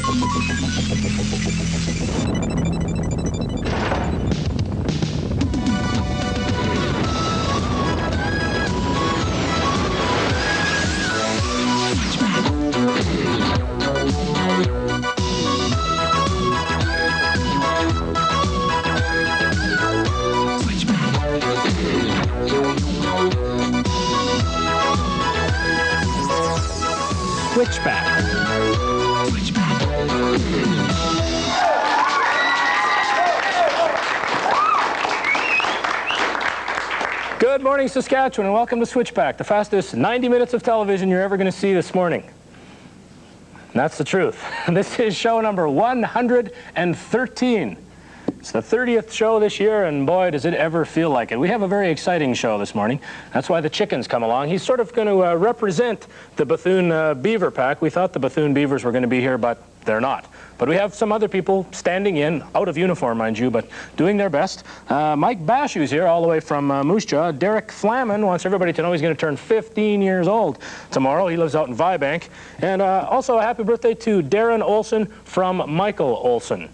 Switchback. Good morning, Saskatchewan, and welcome to Switchback, the fastest 90 minutes of television you're ever going to see this morning. And that's the truth. This is show number 113. It's the 30th show this year, and boy, does it ever feel like it. We have a very exciting show this morning. That's why the chicken's come along. He's sort of going to represent the Bethune Beaver Pack. We thought the Bethune Beavers were going to be here, but they're not. But we have some other people standing in, out of uniform, mind you, but doing their best. Mike Bashu's here, all the way from Moose Jaw. Derek Flaman wants everybody to know he's going to turn 15 years old tomorrow. He lives out in Vibank. And also a happy birthday to Darren Olson from Michael Olson.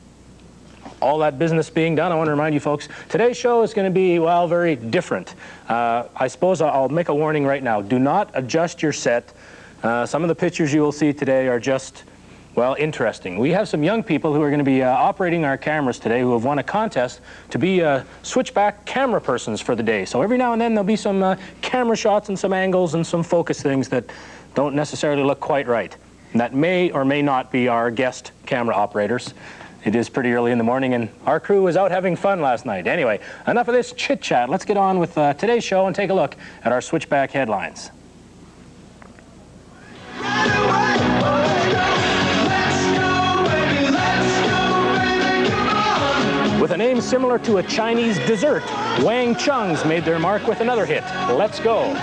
All that business being done, I want to remind you folks, today's show is going to be, well, very different. I suppose I'll make a warning right now. Do not adjust your set. Some of the pictures you will see today are just, well, interesting. We have some young people who are going to be operating our cameras today who have won a contest to be switchback camera persons for the day. So every now and then there'll be some camera shots and some angles and some focus things that don't necessarily look quite right. And that may or may not be our guest camera operators. It is pretty early in the morning, and our crew was out having fun last night. Anyway, enough of this chit-chat. Let's get on with today's show and take a look at our Switchback headlines. With a name similar to a Chinese dessert, Wang Chung's made their mark with another hit, Let's Go.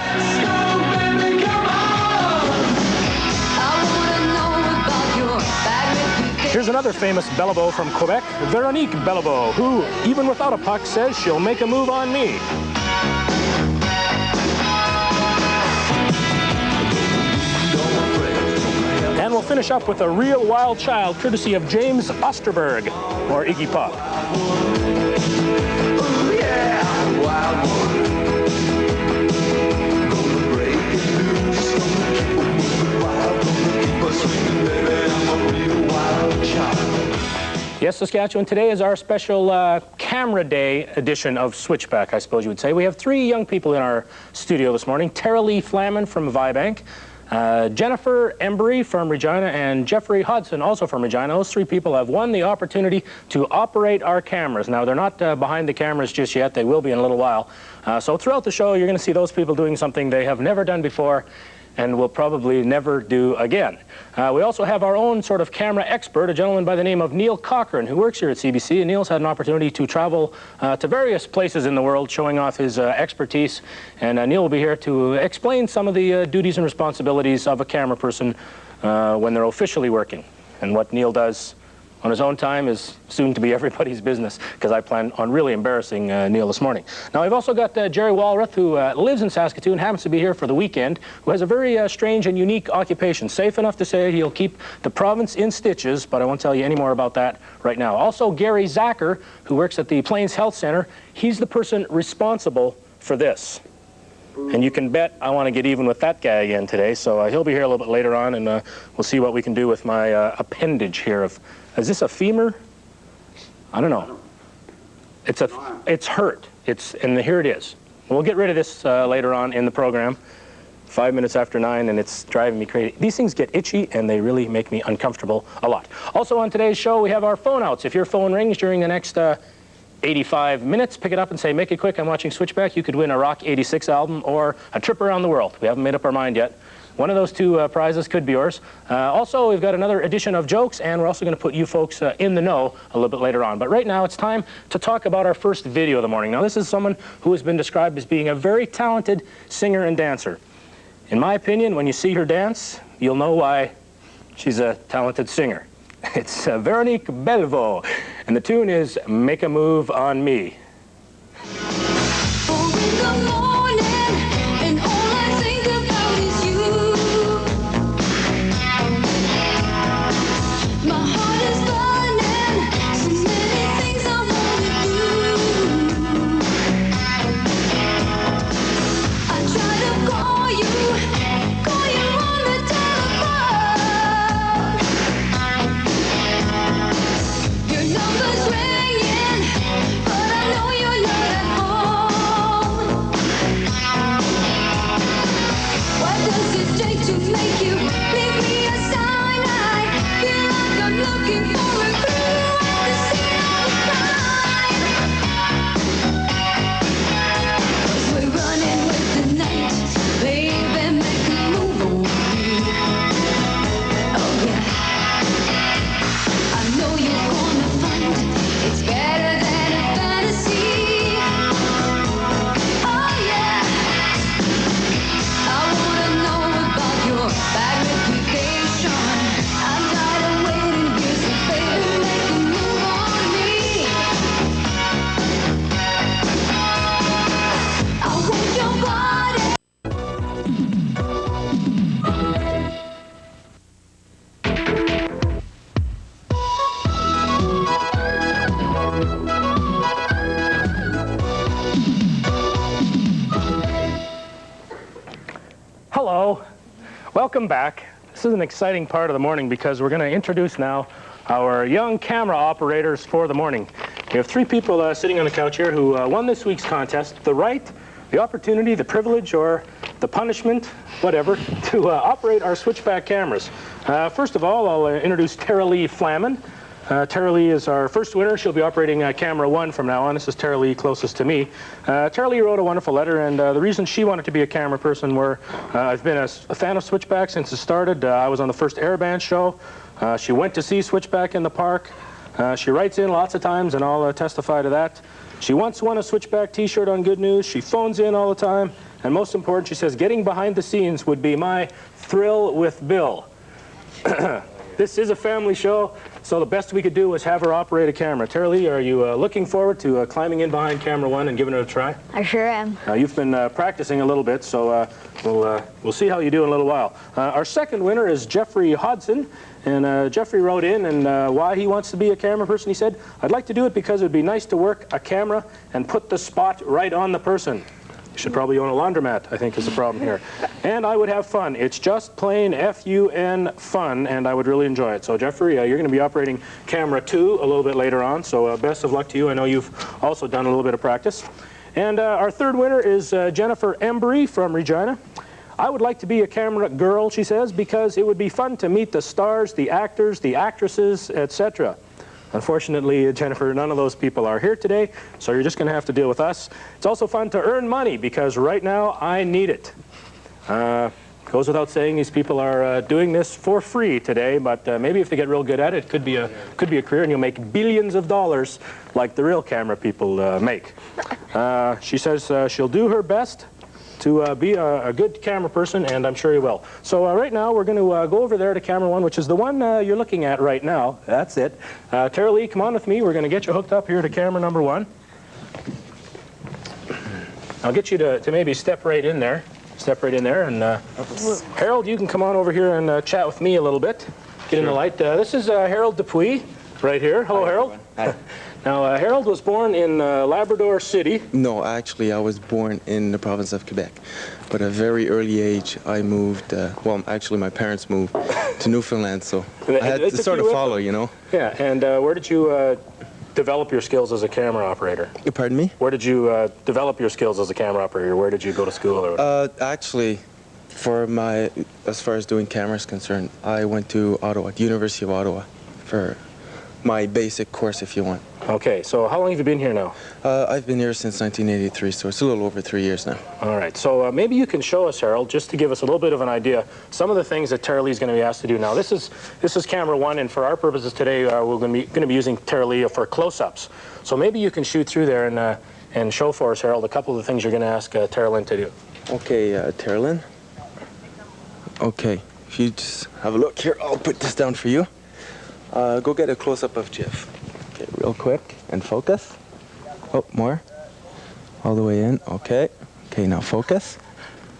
Here's another famous Bellevaux from Quebec, Veronique Bellevaux, who, even without a puck, says she'll make a move on me. And we'll finish up with a real wild child, courtesy of James Osterberg, or Iggy Pop. Oh, yeah, wild one. Gonna break it loose. Wild, gonna keep us swinging, baby. I'm a real wild child. Yes, Saskatchewan, today is our special Camera Day edition of Switchback, I suppose you would say. We have three young people in our studio this morning. Tara Lee Flaman from Vibank, Jennifer Embry from Regina, and Jeffrey Hodson, also from Regina. Those three people have won the opportunity to operate our cameras. Now, they're not behind the cameras just yet. They will be in a little while. So throughout the show, you're going to see those people doing something they have never done before and will probably never do again. We also have our own sort of camera expert, a gentleman by the name of Neil Cochran, who works here at CBC. And Neil's had an opportunity to travel to various places in the world, showing off his expertise. And Neil will be here to explain some of the duties and responsibilities of a camera person when they're officially working. And what Neil does on his own time is soon to be everybody's business, because I plan on really embarrassing Neil this morning. Now, we've also got Jerry Walrath, who lives in Saskatoon, happens to be here for the weekend, who has a very strange and unique occupation. Safe enough to say he'll keep the province in stitches, but I won't tell you any more about that right now. Also, Gary Zacher, who works at the Plains Health Center, he's the person responsible for this. And you can bet I want to get even with that guy again today, so he'll be here a little bit later on, and we'll see what we can do with my appendage here of... Is this a femur? I don't know. It's hurt. And here it is. We'll get rid of this later on in the program, 5 minutes after 9, and it's driving me crazy. These things get itchy, and they really make me uncomfortable a lot. Also on today's show, we have our phone outs. If your phone rings during the next 85 minutes, pick it up and say, make it quick, I'm watching Switchback. You could win a Rock 86 album or a trip around the world. We haven't made up our mind yet. One of those two prizes could be yours. Also, we've got another edition of Jokes, and we're also going to put you folks in the know a little bit later on. But right now, it's time to talk about our first video of the morning. Now, this is someone who has been described as being a very talented singer and dancer. In my opinion, when you see her dance, you'll know why she's a talented singer. It's Veronique Bellevaux, and the tune is Make a Move on Me. My heart Welcome back. This is an exciting part of the morning because we're going to introduce now our young camera operators for the morning. We have three people sitting on the couch here who won this week's contest. The right, the opportunity, the privilege, or the punishment, whatever, to operate our Switchback cameras. First of all, I'll introduce Tara Lee Flaman. Tara Lee is our first winner. She'll be operating camera 1 from now on. This is Tara Lee, closest to me. Tara Lee wrote a wonderful letter, and the reason she wanted to be a camera person were I've been a fan of Switchback since it started. I was on the first Airband show. She went to see Switchback in the park. She writes in lots of times, and I'll testify to that. She once won a Switchback t-shirt on Good News. She phones in all the time. And most important, she says, getting behind the scenes would be my thrill with Bill. This is a family show, so the best we could do was have her operate a camera. Tara Lee, are you looking forward to climbing in behind camera 1 and giving it a try? I sure am. You've been practicing a little bit, so we'll see how you do in a little while. Our second winner is Jeffrey Hodson, and Jeffrey wrote in and why he wants to be a camera person. He said, I'd like to do it because it would be nice to work a camera and put the spot right on the person. You should probably own a laundromat, I think, is the problem here. And I would have fun. It's just plain F-U-N fun, and I would really enjoy it. So, Jeffrey, you're going to be operating camera 2 a little bit later on, so best of luck to you. I know you've also done a little bit of practice. And our third winner is Jennifer Embry from Regina. I would like to be a camera girl, she says, because it would be fun to meet the stars, the actors, the actresses, etc. Unfortunately, Jennifer, none of those people are here today, so you're just going to have to deal with us. It's also fun to earn money, because right now, I need it. Goes without saying, these people are doing this for free today, but maybe if they get real good at it, it could be a career, and you'll make billions of dollars like the real camera people make. She says she'll do her best to be a good camera person, and I'm sure you will. So right now, we're going to go over there to camera 1, which is the one you're looking at right now. That's it. Tara Lee, come on with me. We're going to get you hooked up here to camera number 1. I'll get you to maybe step right in there. Step right in there. And Harold, you can come on over here and chat with me a little bit. Get in the light. This is Harold Dupuis right here. Hello, Harold. Hi. Now, Harold was born in Labrador City. No, actually, I was born in the province of Quebec. But at a very early age, I moved, well, actually, my parents moved to Newfoundland, so I had to sort of follow, you know? Yeah, and where did you develop your skills as a camera operator? Pardon me? Where did you develop your skills as a camera operator? Where did you go to school? Or actually, as far as doing cameras concerned, I went to Ottawa, the University of Ottawa, for my basic course, if you want. Okay, so how long have you been here now? I've been here since 1983, so it's a little over 3 years now. All right, so maybe you can show us, Harold, just to give us a little bit of an idea, some of the things that Tara Lee is going to be asked to do now. This is camera 1, and for our purposes today, we're going to be using Tara Lee for close-ups. So maybe you can shoot through there and show for us, Harold, a couple of the things you're going to ask Tara Lynn to do. Okay, Tara Lynn. Okay, if you just have a look here, I'll put this down for you. Go get a close-up of Jeff. Okay, real quick, and focus. Oh, more. All the way in, okay. Okay, now focus.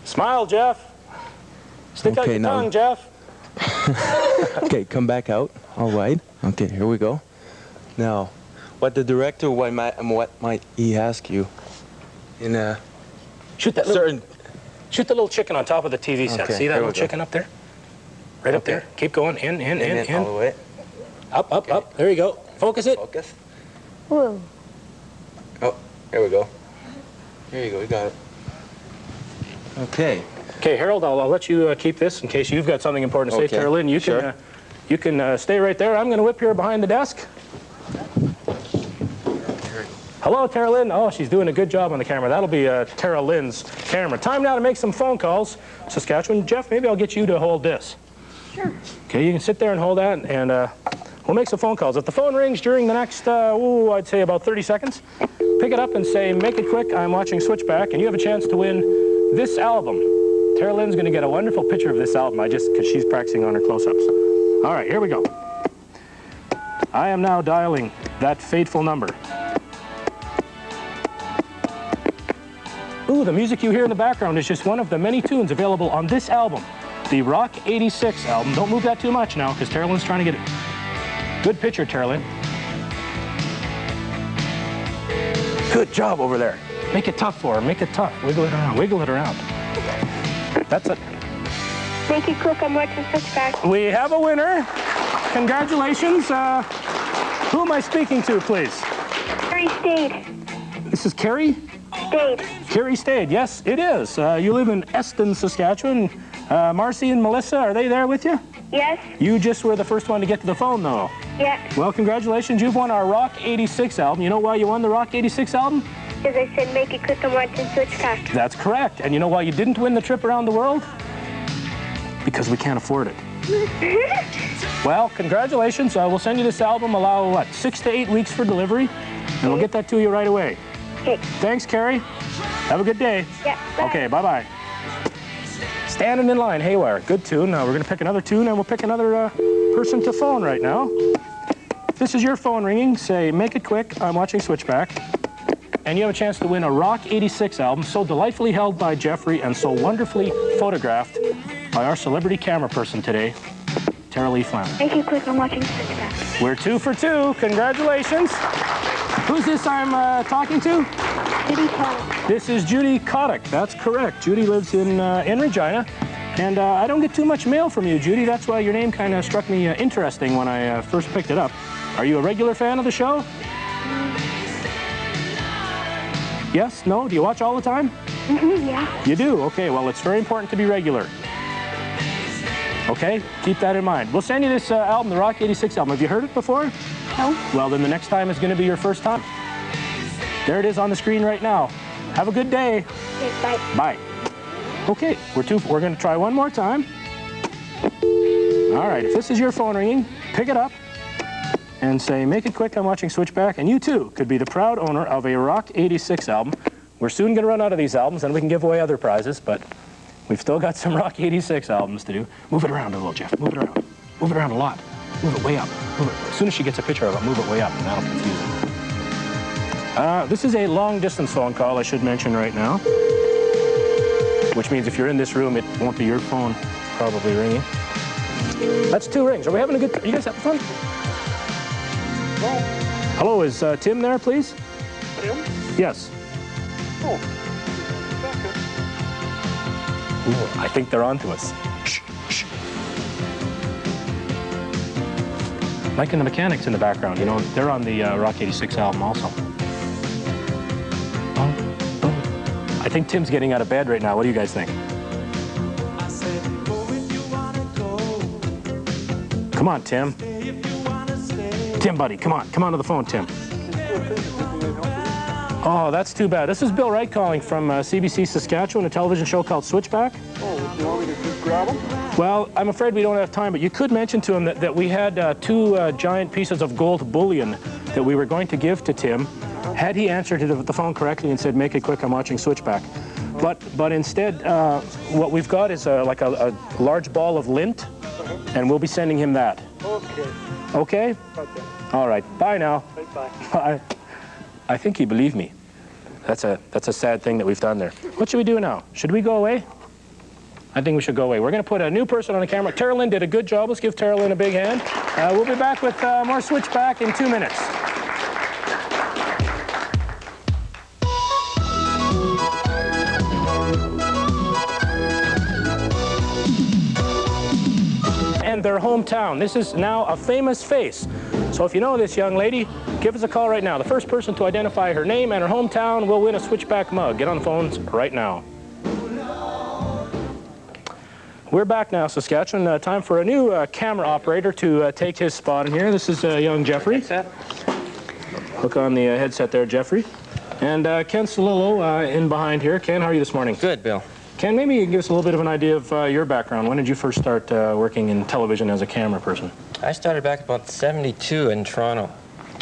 Smile, Jeff. Stick out your tongue, Jeff. Okay, come back out, all wide. Okay, here we go. Now, what the director, what might he ask you in a shoot the little chicken on top of the TV set. Okay, see that little chicken up there? Right up there. Keep going, in. All the way. Up, up. There you go. Focus it. Focus. Whoa. Oh, there we go. There you go, you got it. Okay. Okay, Harold, I'll let you keep this in case you've got something important to say. Tara Lynn, you can stay right there. I'm going to whip here behind the desk. Hello, Tara Lynn. Oh, she's doing a good job on the camera. That'll be Tara Lynn's camera. Time now to make some phone calls. Saskatchewan. Jeff, maybe I'll get you to hold this. Sure. Okay, you can sit there and hold that, and we'll make some phone calls. If the phone rings during the next, I'd say about 30 seconds, pick it up and say, make it quick, I'm watching Switchback, and you have a chance to win this album. Tara Lynn's going to get a wonderful picture of this album, because she's practicing on her close-ups. All right, here we go. I am now dialing that fateful number. Ooh, the music you hear in the background is just one of the many tunes available on this album, the Rock 86 album. Don't move that too much now, because Tara Lynn's trying to get it. Good picture, Tara Lynn. Good job over there. Make it tough for her. Make it tough. Wiggle it around. Wiggle it around. That's it. Make it quick, I'm watching Switchback. We have a winner. Congratulations. Who am I speaking to, please? Carrie Stade. This is Carrie? Stade. Carrie Stade, yes, it is. You live in Eston, Saskatchewan. Marcy and Melissa, are they there with you? Yes. You just were the first one to get to the phone, though. Yeah. Well, congratulations. You've won our Rock 86 album. You know why you won the Rock 86 album? Because I said make it quick, I'm watching Switchback. That's correct. And you know why you didn't win the trip around the world? Because we can't afford it. Well, congratulations. We'll send you this album. Allow, what, 6 to 8 weeks for delivery? And we'll get that to you right away. Okay. Thanks, Carrie. Have a good day. Yeah, bye. Okay, bye-bye. Standing in line, Haywire. Good tune. Now we're going to pick another tune, and we'll pick another person to phone right now. If this is your phone ringing, say, make it quick, I'm watching Switchback. And you have a chance to win a Rock 86 album, so delightfully held by Jeffrey and so wonderfully photographed by our celebrity camera person today, Tara Lee Flannery. Make it quick, I'm watching Switchback. We're 2 for 2. Congratulations. Who's this I'm talking to? Judy Kotick. This is Judy Kotick. That's correct. Judy lives in Regina. And I don't get too much mail from you, Judy. That's why your name kind of struck me interesting when I first picked it up. Are you a regular fan of the show? Yes? No? Do you watch all the time? Yeah. You do? Okay, well, it's very important to be regular. Okay? Keep that in mind. We'll send you this album, the Rock 86 album. Have you heard it before? No. Well, then the next time is going to be your first time. There it is on the screen right now. Have a good day. Okay, bye. Bye. Okay, we're going to try one more time. All right, if this is your phone ringing, pick it up and say, make it quick, I'm watching Switchback, and you too could be the proud owner of a Rock 86 album. We're soon going to run out of these albums, and we can give away other prizes, but we've still got some Rock 86 albums to do. Move it around a little, Jeff. Move it around. Move it around a lot. Move it way up. Move it. As soon as she gets a picture of it, move it way up, and that'll confuse her. This is a long-distance phone call, I should mention right now, which means if you're in this room, it won't be your phone probably ringing. That's 2 rings. Are we having a good time? You guys having fun? Hello, is Tim there, please? Tim? Yes. Oh, Ooh, I think they're on to us. Shh, shh. Mike and the Mechanics in the background, you know, they're on the Rock 86 album also. I think Tim's getting out of bed right now. What do you guys think? Come on, Tim. Tim, buddy, come on. Come on to the phone, Tim. Oh, that's too bad. This is Bill Wright calling from CBC Saskatchewan, a television show called Switchback. oh, you want me to just grab him? Well, I'm afraid we don't have time, but you could mention to him that we had 2 giant pieces of gold bullion that we were going to give to Tim had he answered the phone correctly and said, make it quick, I'm watching Switchback. But instead, what we've got is like a large ball of lint, and we'll be sending him that. Okay. Okay? Okay. All right. Bye now. Bye. I think he believed me. That's a sad thing that we've done there. What should we do now? Should we go away? I think we should go away. We're going to put a new person on the camera. Tara Lynn did a good job. Let's give Tara Lynn a big hand. We'll be back with more Switchback in 2 minutes. And their hometown. This is now a famous face. So if you know this young lady, give us a call right now. The first person to identify her name and her hometown will win a Switchback mug. Get on the phones right now. We're back now, Saskatchewan. Time for a new camera operator to take his spot in here. This is young Jeffrey. Hook on the headset there, Jeffrey. And Ken Solillo in behind here. Ken, how are you this morning? Good, Bill. Ken, maybe you can give us a little bit of an idea of your background. When did you first start working in television as a camera person? I started back about '72 in Toronto.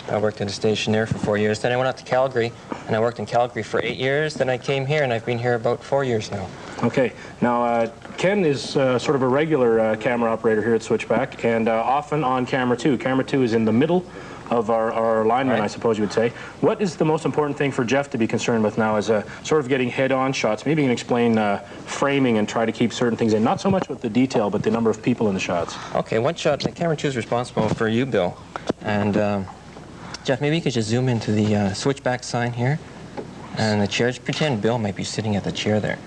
I worked at a station there for 4 years. Then I went out to Calgary, and I worked in Calgary for 8 years. Then I came here, and I've been here about 4 years now. Okay. Now, Ken is sort of a regular camera operator here at Switchback, and often on camera 2. Camera 2 is in the middle of our linemen, right. I suppose you would say. What is the most important thing for Jeff to be concerned with now is sort of getting head-on shots? Maybe you can explain framing and try to keep certain things in. Not so much with the detail, but the number of people in the shots. Okay, one shot, the camera 2 is responsible for you, Bill. And Jeff, maybe you could just zoom into the Switchback sign here. And the chair, just pretend Bill might be sitting at the chair there.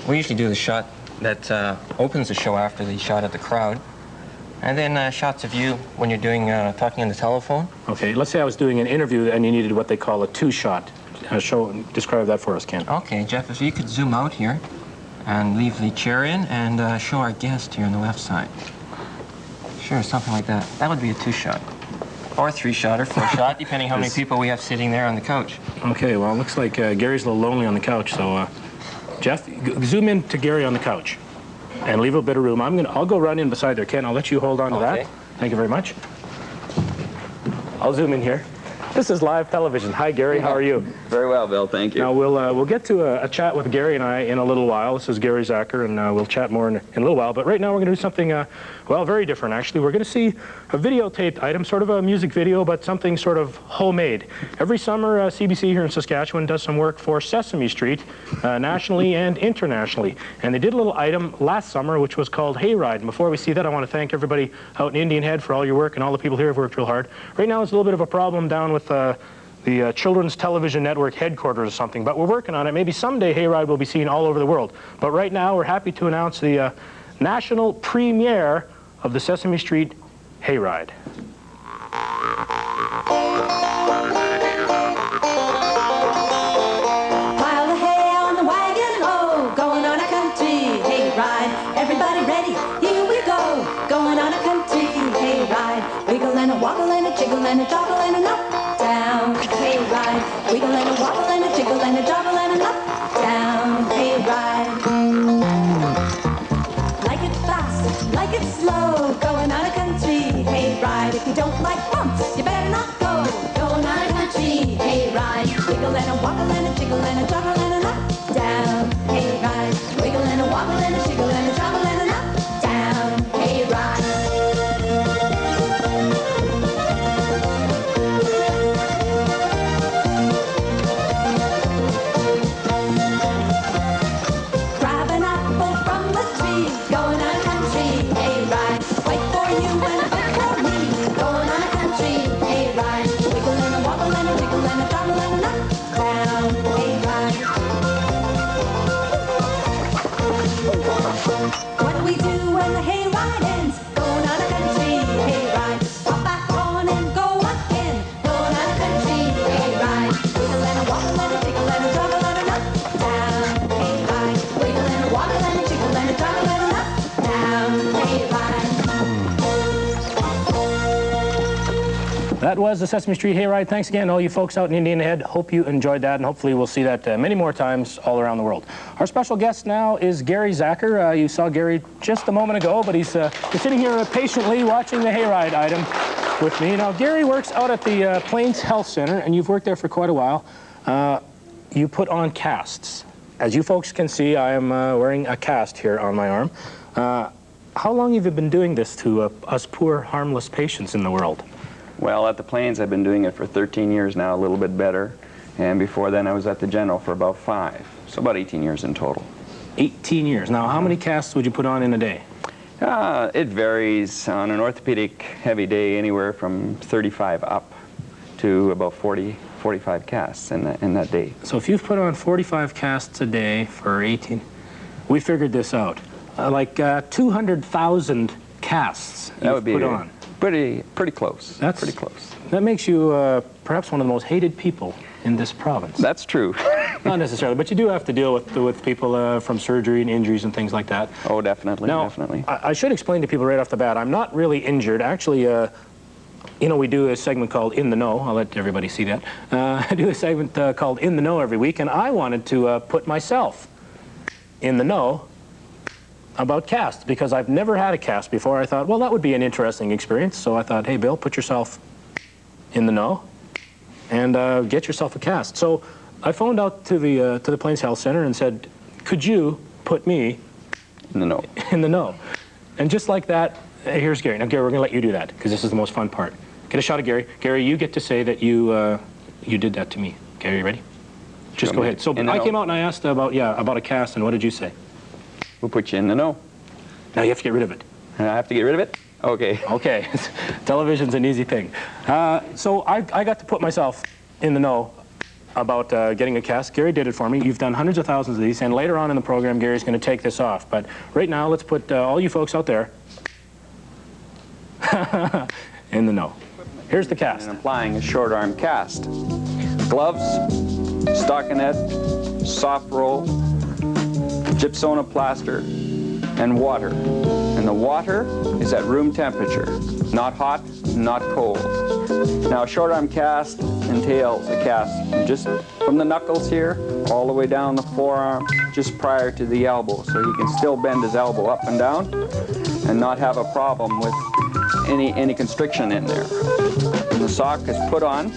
We usually do the shot that opens the show after the shot at the crowd. And then shots of you when you're doing talking on the telephone. Okay, let's say I was doing an interview and you needed what they call a two-shot. Describe that for us, Ken. Okay, Jeff, if you could zoom out here and leave the chair in and show our guest here on the left side. Sure, something like that. That would be a two-shot. Or three-shot or four-shot, depending how many people we have sitting there on the couch. Okay, well, it looks like Gary's a little lonely on the couch, so Jeff, zoom in to Gary on the couch and leave a bit of room. I'll go run in beside there. Ken, I'll let you hold on to that. Thank you very much. I'll zoom in here. This is live television. Hi, Gary. How are you? Very well, Bill. Thank you. Now, we'll get to a chat with Gary and I in a little while. This is Gary Zacher, and we'll chat more in a little while. But right now, we're going to do something, well, very different, actually. We're going to see a videotaped item, sort of a music video, but something sort of homemade. Every summer, CBC here in Saskatchewan does some work for Sesame Street, nationally and internationally. And they did a little item last summer, which was called Hayride. And before we see that, I want to thank everybody out in Indian Head for all your work, and all the people here have worked real hard. Right now, it's a little bit of a problem down with the Children's Television Network headquarters or something, but we're working on it. Maybe someday Hayride will be seen all over the world. But right now, we're happy to announce the national premiere of the Sesame Street Hayride. Pile the hay on the wagon, oh, going on a country hayride. Everybody ready? Here we go, going on a country hayride. Wiggle and a woggle and a jiggle and a joggle and an up, down, hayride. Wiggle and a woggle and a jiggle and a joggle and an up, down, hayride. Like it fast, like it slow, going on a country hayride. If you don't like bumps, you better not go, going on a country hayride. Wiggle and a woggle and a jiggle and a joggle and an up, down, hayride. Wiggle and a woggle and a jiggle and a joggle and an up, down, hayride. Grab an apple from the tree, going on a country hayride. Wait for you and wait for me, going on a country hayride. Wiggle and a wobble and a jiggle and a joggle and a up, down, hayride. What do we do when the hayride ends? Going on a country hayride. Hop back on and go again, going on a country hayride. Wiggle and a wobble and a jiggle and a joggle and a up, down, hayride. Wiggle and a wobble and a jiggle and a joggle and a up, down, hayride. That was the Sesame Street Hayride. Thanks again, all you folks out in Indian Head. Hope you enjoyed that, and hopefully we'll see that many more times all around the world. Our special guest now is Gary Zacher. You saw Gary just a moment ago, but he's sitting here patiently watching the Hayride item with me. Now, Gary works out at the Plains Health Center, and you've worked there for quite a while. You put on casts. As you folks can see, I am wearing a cast here on my arm. How long have you been doing this to us poor, harmless patients in the world? Well, at the Plains, I've been doing it for 13 years now, a little bit better. And before then, I was at the General for about 5. So about 18 years in total. 18 years. Now, how many casts would you put on in a day? It varies on an orthopedic heavy day, anywhere from 35 up to about 40, 45 casts in that day. So if you've put on 45 casts a day for 18, we figured this out. Like 200,000 casts that would be put on. Pretty close. That's pretty close. That makes you perhaps one of the most hated people in this province. That's true. Not necessarily, but you do have to deal with people from surgery and injuries and things like that. Oh, definitely, now, definitely. I should explain to people right off the bat, I'm not really injured. Actually, you know, we do a segment called In the Know. I'll let everybody see that. I do a segment called In the Know every week, and I wanted to put myself in the know about casts, because I've never had a cast before. I thought, well, that would be an interesting experience. So I thought, hey, Bill, put yourself in the know and get yourself a cast. So I phoned out to the Plains Health Center and said, could you put me in the know? In the know. And just like that, here's Gary. Now, Gary, we're going to let you do that, because this is the most fun part. Get a shot of Gary. Gary, you get to say that you did that to me. Gary, you ready? Just go ahead. So I came out and I asked about a cast, and what did you say? We'll put you in the know. Now you have to get rid of it. I have to get rid of it? Okay. Okay. Television's an easy thing. So I got to put myself in the know about getting a cast. Gary did it for me. You've done hundreds of thousands of these, and later on in the program, Gary's going to take this off. But right now, let's put all you folks out there in the know. Here's the cast. And applying a short arm cast. Gloves, stockinette, soft roll, gypsona plaster, and water. And the water is at room temperature, not hot, not cold. Now a short arm cast entails a cast just from the knuckles here all the way down the forearm just prior to the elbow, so he can still bend his elbow up and down and not have a problem with any constriction in there. And the sock is put on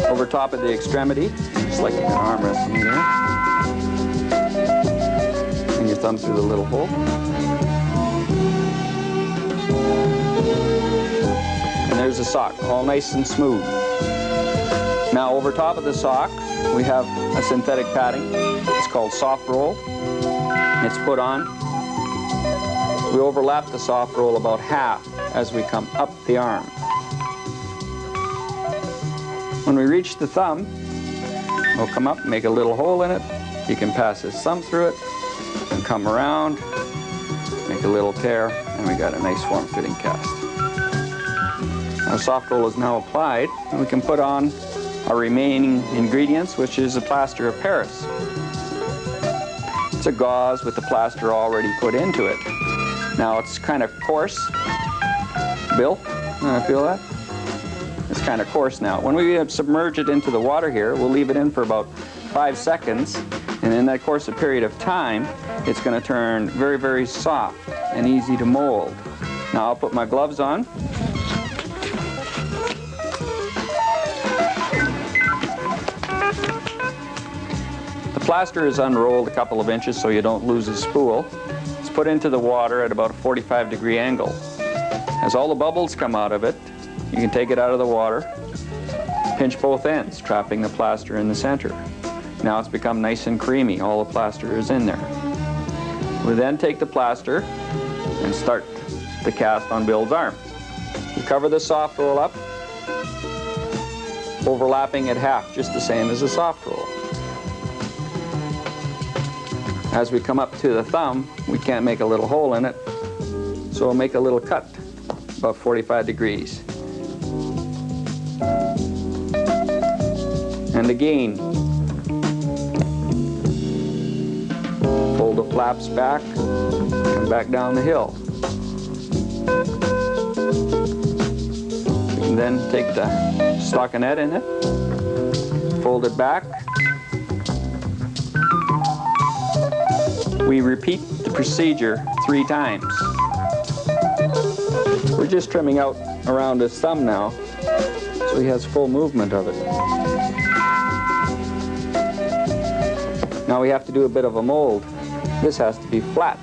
over top of the extremity, just like an arm resting there. And your thumb through the little hole. And there's the sock, all nice and smooth. Now over top of the sock, we have a synthetic padding. It's called soft roll. It's put on. We overlap the soft roll about half as we come up the arm. When we reach the thumb, we'll come up, make a little hole in it. You can pass his thumb through it and come around, make a little tear, and we got a nice form-fitting cast. Our soft roll is now applied, and we can put on our remaining ingredients, which is a plaster of Paris. It's a gauze with the plaster already put into it. Now it's kind of coarse. Bill, feel that? It's kind of coarse now. When we submerge it into the water here, we'll leave it in for about 5 seconds, and in that course of period of time, it's going to turn very, very soft and easy to mold. Now I'll put my gloves on. The plaster is unrolled a couple of inches so you don't lose the spool. It's put into the water at about a 45-degree angle. As all the bubbles come out of it, you can take it out of the water, pinch both ends, trapping the plaster in the center. Now it's become nice and creamy. All the plaster is in there. We then take the plaster and start the cast on Bill's arm. We cover the soft roll up, overlapping at half, just the same as the soft roll. As we come up to the thumb, we can't make a little hole in it, so we'll make a little cut, about 45 degrees. And again, fold the flaps back, come back down the hill. We can then take the stockinette in it, fold it back. We repeat the procedure 3 times. We're just trimming out around his thumb now, so he has full movement of it. Now we have to do a bit of a mold. This has to be flat.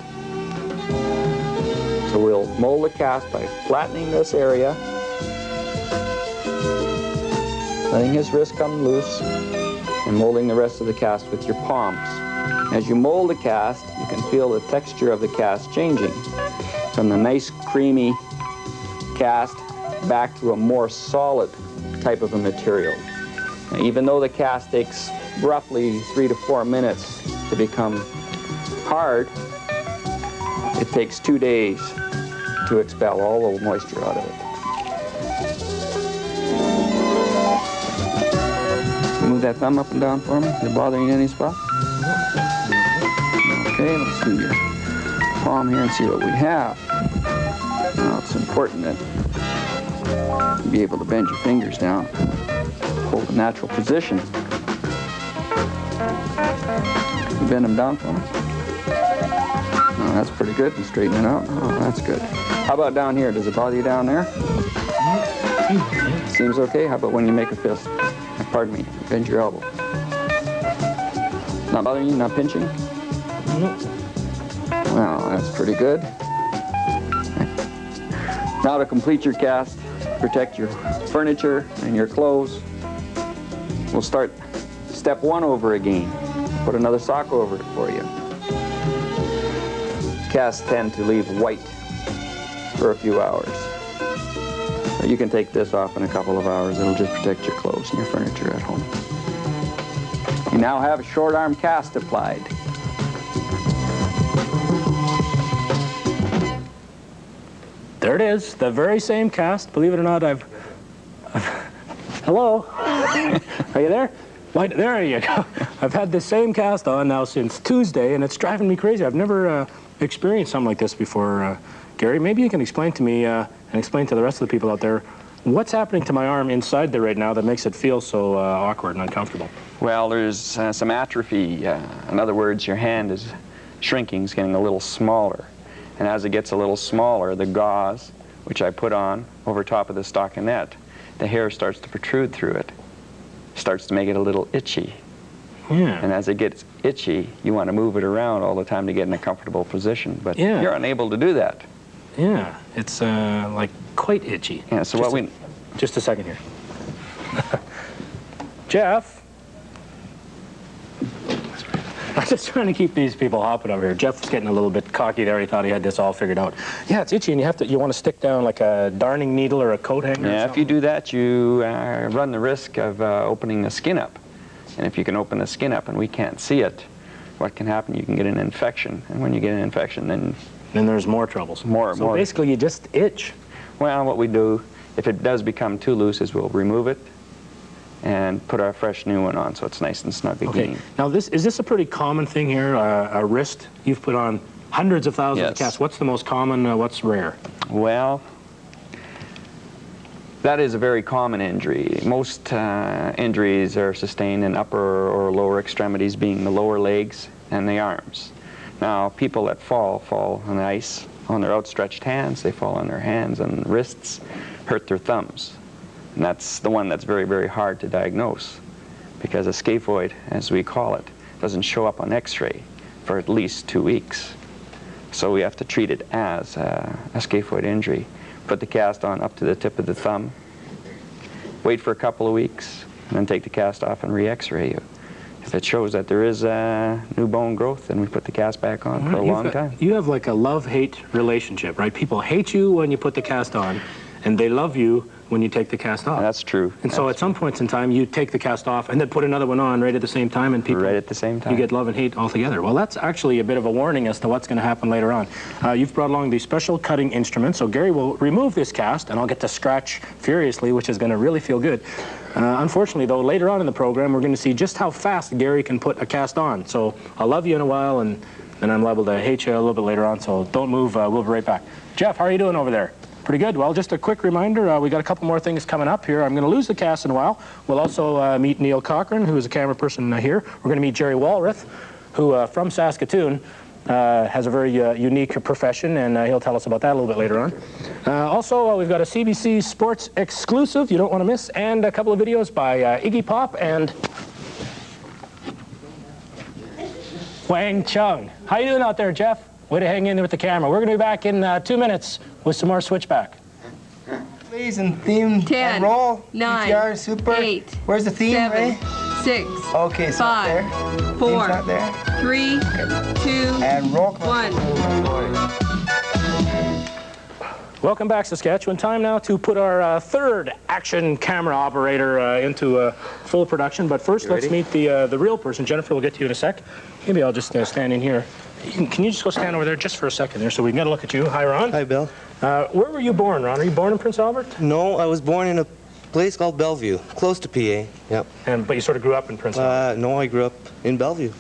So we'll mold the cast by flattening this area, letting his wrist come loose, and molding the rest of the cast with your palms. As you mold the cast, you can feel the texture of the cast changing from the nice creamy cast back to a more solid type of a material. Now, even though the cast takes roughly 3 to 4 minutes to become hard, it takes 2 days to expel all the moisture out of it. Move that thumb up and down for me. Is it bothering you in any spot? Okay, let's do your palm here and see what we have. Now it's important that you be able to bend your fingers down, hold a natural position. You bend them down for me. Oh, that's pretty good. And straighten it out. Oh, that's good. How about down here? Does it bother you down there? Seems okay. How about when you make a fist? Pardon me. Bend your elbow. Not bothering you? Not pinching? Nope. Well, that's pretty good. Now to complete your cast, protect your furniture and your clothes, we'll start step 1 over again. Put another sock over it for you. Casts tend to leave white for a few hours. So you can take this off in a couple of hours. It'll just protect your clothes and your furniture at home. You now have a short arm cast applied. There it is, the very same cast. Believe it or not, Hello? Are you there? Why, there you go. I've had the same cast on now since Tuesday, and it's driving me crazy. I've never experienced something like this before, Gary. Maybe you can explain to me and explain to the rest of the people out there what's happening to my arm inside there right now that makes it feel so awkward and uncomfortable. Well, there's some atrophy. In other words, your hand is shrinking, it's getting a little smaller. And as it gets a little smaller, the gauze, which I put on over top of the stockinette, the hair starts to protrude through it. Starts to make it a little itchy. Yeah. And as it gets itchy, you want to move it around all the time to get in a comfortable position. But yeah. You're unable to do that. Yeah, it's like quite itchy. Yeah, so just a second here. Jeff? I'm just trying to keep these people hopping over here. Jeff was getting a little bit cocky there. He thought he had this all figured out. Yeah, it's itchy, and you want to stick down like a darning needle or a coat hanger. Yeah, if you do that, you run the risk of opening the skin up. And if you can open the skin up and we can't see it, what can happen? You can get an infection, and when you get an infection, then there's more troubles. So basically, you just itch. Well, what we do, if it does become too loose, is we'll remove it and put a fresh new one on so it's nice and snug again. Okay. Now, is this a pretty common thing here, a wrist? You've put on hundreds of thousands of casts. What's the most common, what's rare? Well, that is a very common injury. Most injuries are sustained in upper or lower extremities, being the lower legs and the arms. Now, people that fall on the ice on their outstretched hands. They fall on their hands and wrists, hurt their thumbs. And that's the one that's very, very hard to diagnose, because a scaphoid, as we call it, doesn't show up on x-ray for at least 2 weeks. So we have to treat it as a scaphoid injury. Put the cast on up to the tip of the thumb, wait for a couple of weeks, and then take the cast off and re-x-ray you. If it shows that there is new bone growth, then we put the cast back on for a long time. You have like a love-hate relationship, right? People hate you when you put the cast on, and they love you when you take the cast off. That's true. And so at some points in time, you take the cast off and then put another one on right at the same time, and people... Right at the same time. You get love and hate altogether. Well, that's actually a bit of a warning as to what's going to happen later on. You've brought along the special cutting instrument, so Gary will remove this cast, and I'll get to scratch furiously, which is going to really feel good. Unfortunately, though, later on in the program, we're going to see just how fast Gary can put a cast on. So I'll love you in a while, and then I'm liable to hate you a little bit later on, so don't move. We'll be right back. Jeff, how are you doing over there? Pretty good. Well, just a quick reminder, we got a couple more things coming up here. I'm going to lose the cast in a while. We'll also meet Neil Cochran, who is a camera person here. We're going to meet Jerry Walrath, who, from Saskatoon, has a very unique profession, and he'll tell us about that a little bit later on. Also, we've got a CBC Sports exclusive you don't want to miss, and a couple of videos by Iggy Pop and Wang Chung. How you doing out there, Jeff? Way to hang in there with the camera. We're going to be back in 2 minutes with some more Switchback. Please, and theme 10, and roll. 9, PTR, super. 8. Where's the theme, 7, Ray? 6. Okay, so 5, there. 4, Theme's not there. 3, 2, And roll. 1. Welcome back, Saskatchewan. Time now to put our third action camera operator into full production. But first, let's meet the real person. Jennifer, we'll get to you in a sec. Maybe I'll just stand in here. Can you just go stand over there just for a second there so we can get a look at you? Hi, Ron. Hi, Bill. Where were you born, Ron? Are you born in Prince Albert? No, I was born in a place called Bellevue, close to PA. Yep. But you sort of grew up in Prince Albert? No, I grew up in Bellevue.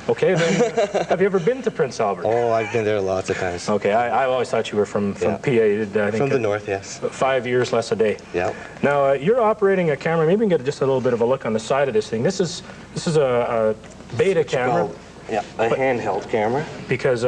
Okay, then have you ever been to Prince Albert? Oh, I've been there lots of times. Okay, I always thought you were from PA. I think from the north, yes. 5 years less a day. Yeah. Now, you're operating a camera. Maybe we can get just a little bit of a look on the side of this thing. This is a beta camera. Yeah, a handheld camera. Because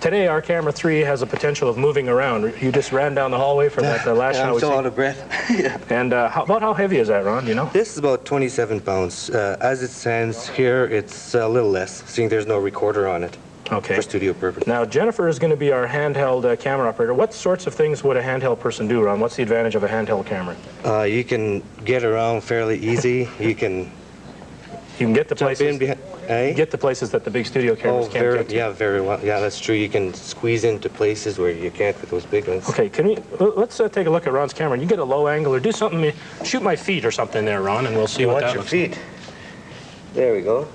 today our camera 3 has a potential of moving around. You just ran down the hallway from that last shot. I'm still out of breath. Yeah. And about how heavy is that, Ron? Do you know? This is about 27 pounds. As it stands here, it's a little less, seeing there's no recorder on it. Okay. For studio purposes. Now, Jennifer is going to be our handheld camera operator. What sorts of things would a handheld person do, Ron? What's the advantage of a handheld camera? You can get around fairly easy. You can get to places. Eh? Get to places that the big studio cameras can't get to. Yeah, very well. Yeah, that's true. You can squeeze into places where you can't with those big ones. Okay, let's take a look at Ron's camera. You get a low angle or do something, shoot my feet or something there, Ron, and we'll see what that looks like. Watch your feet. There we go.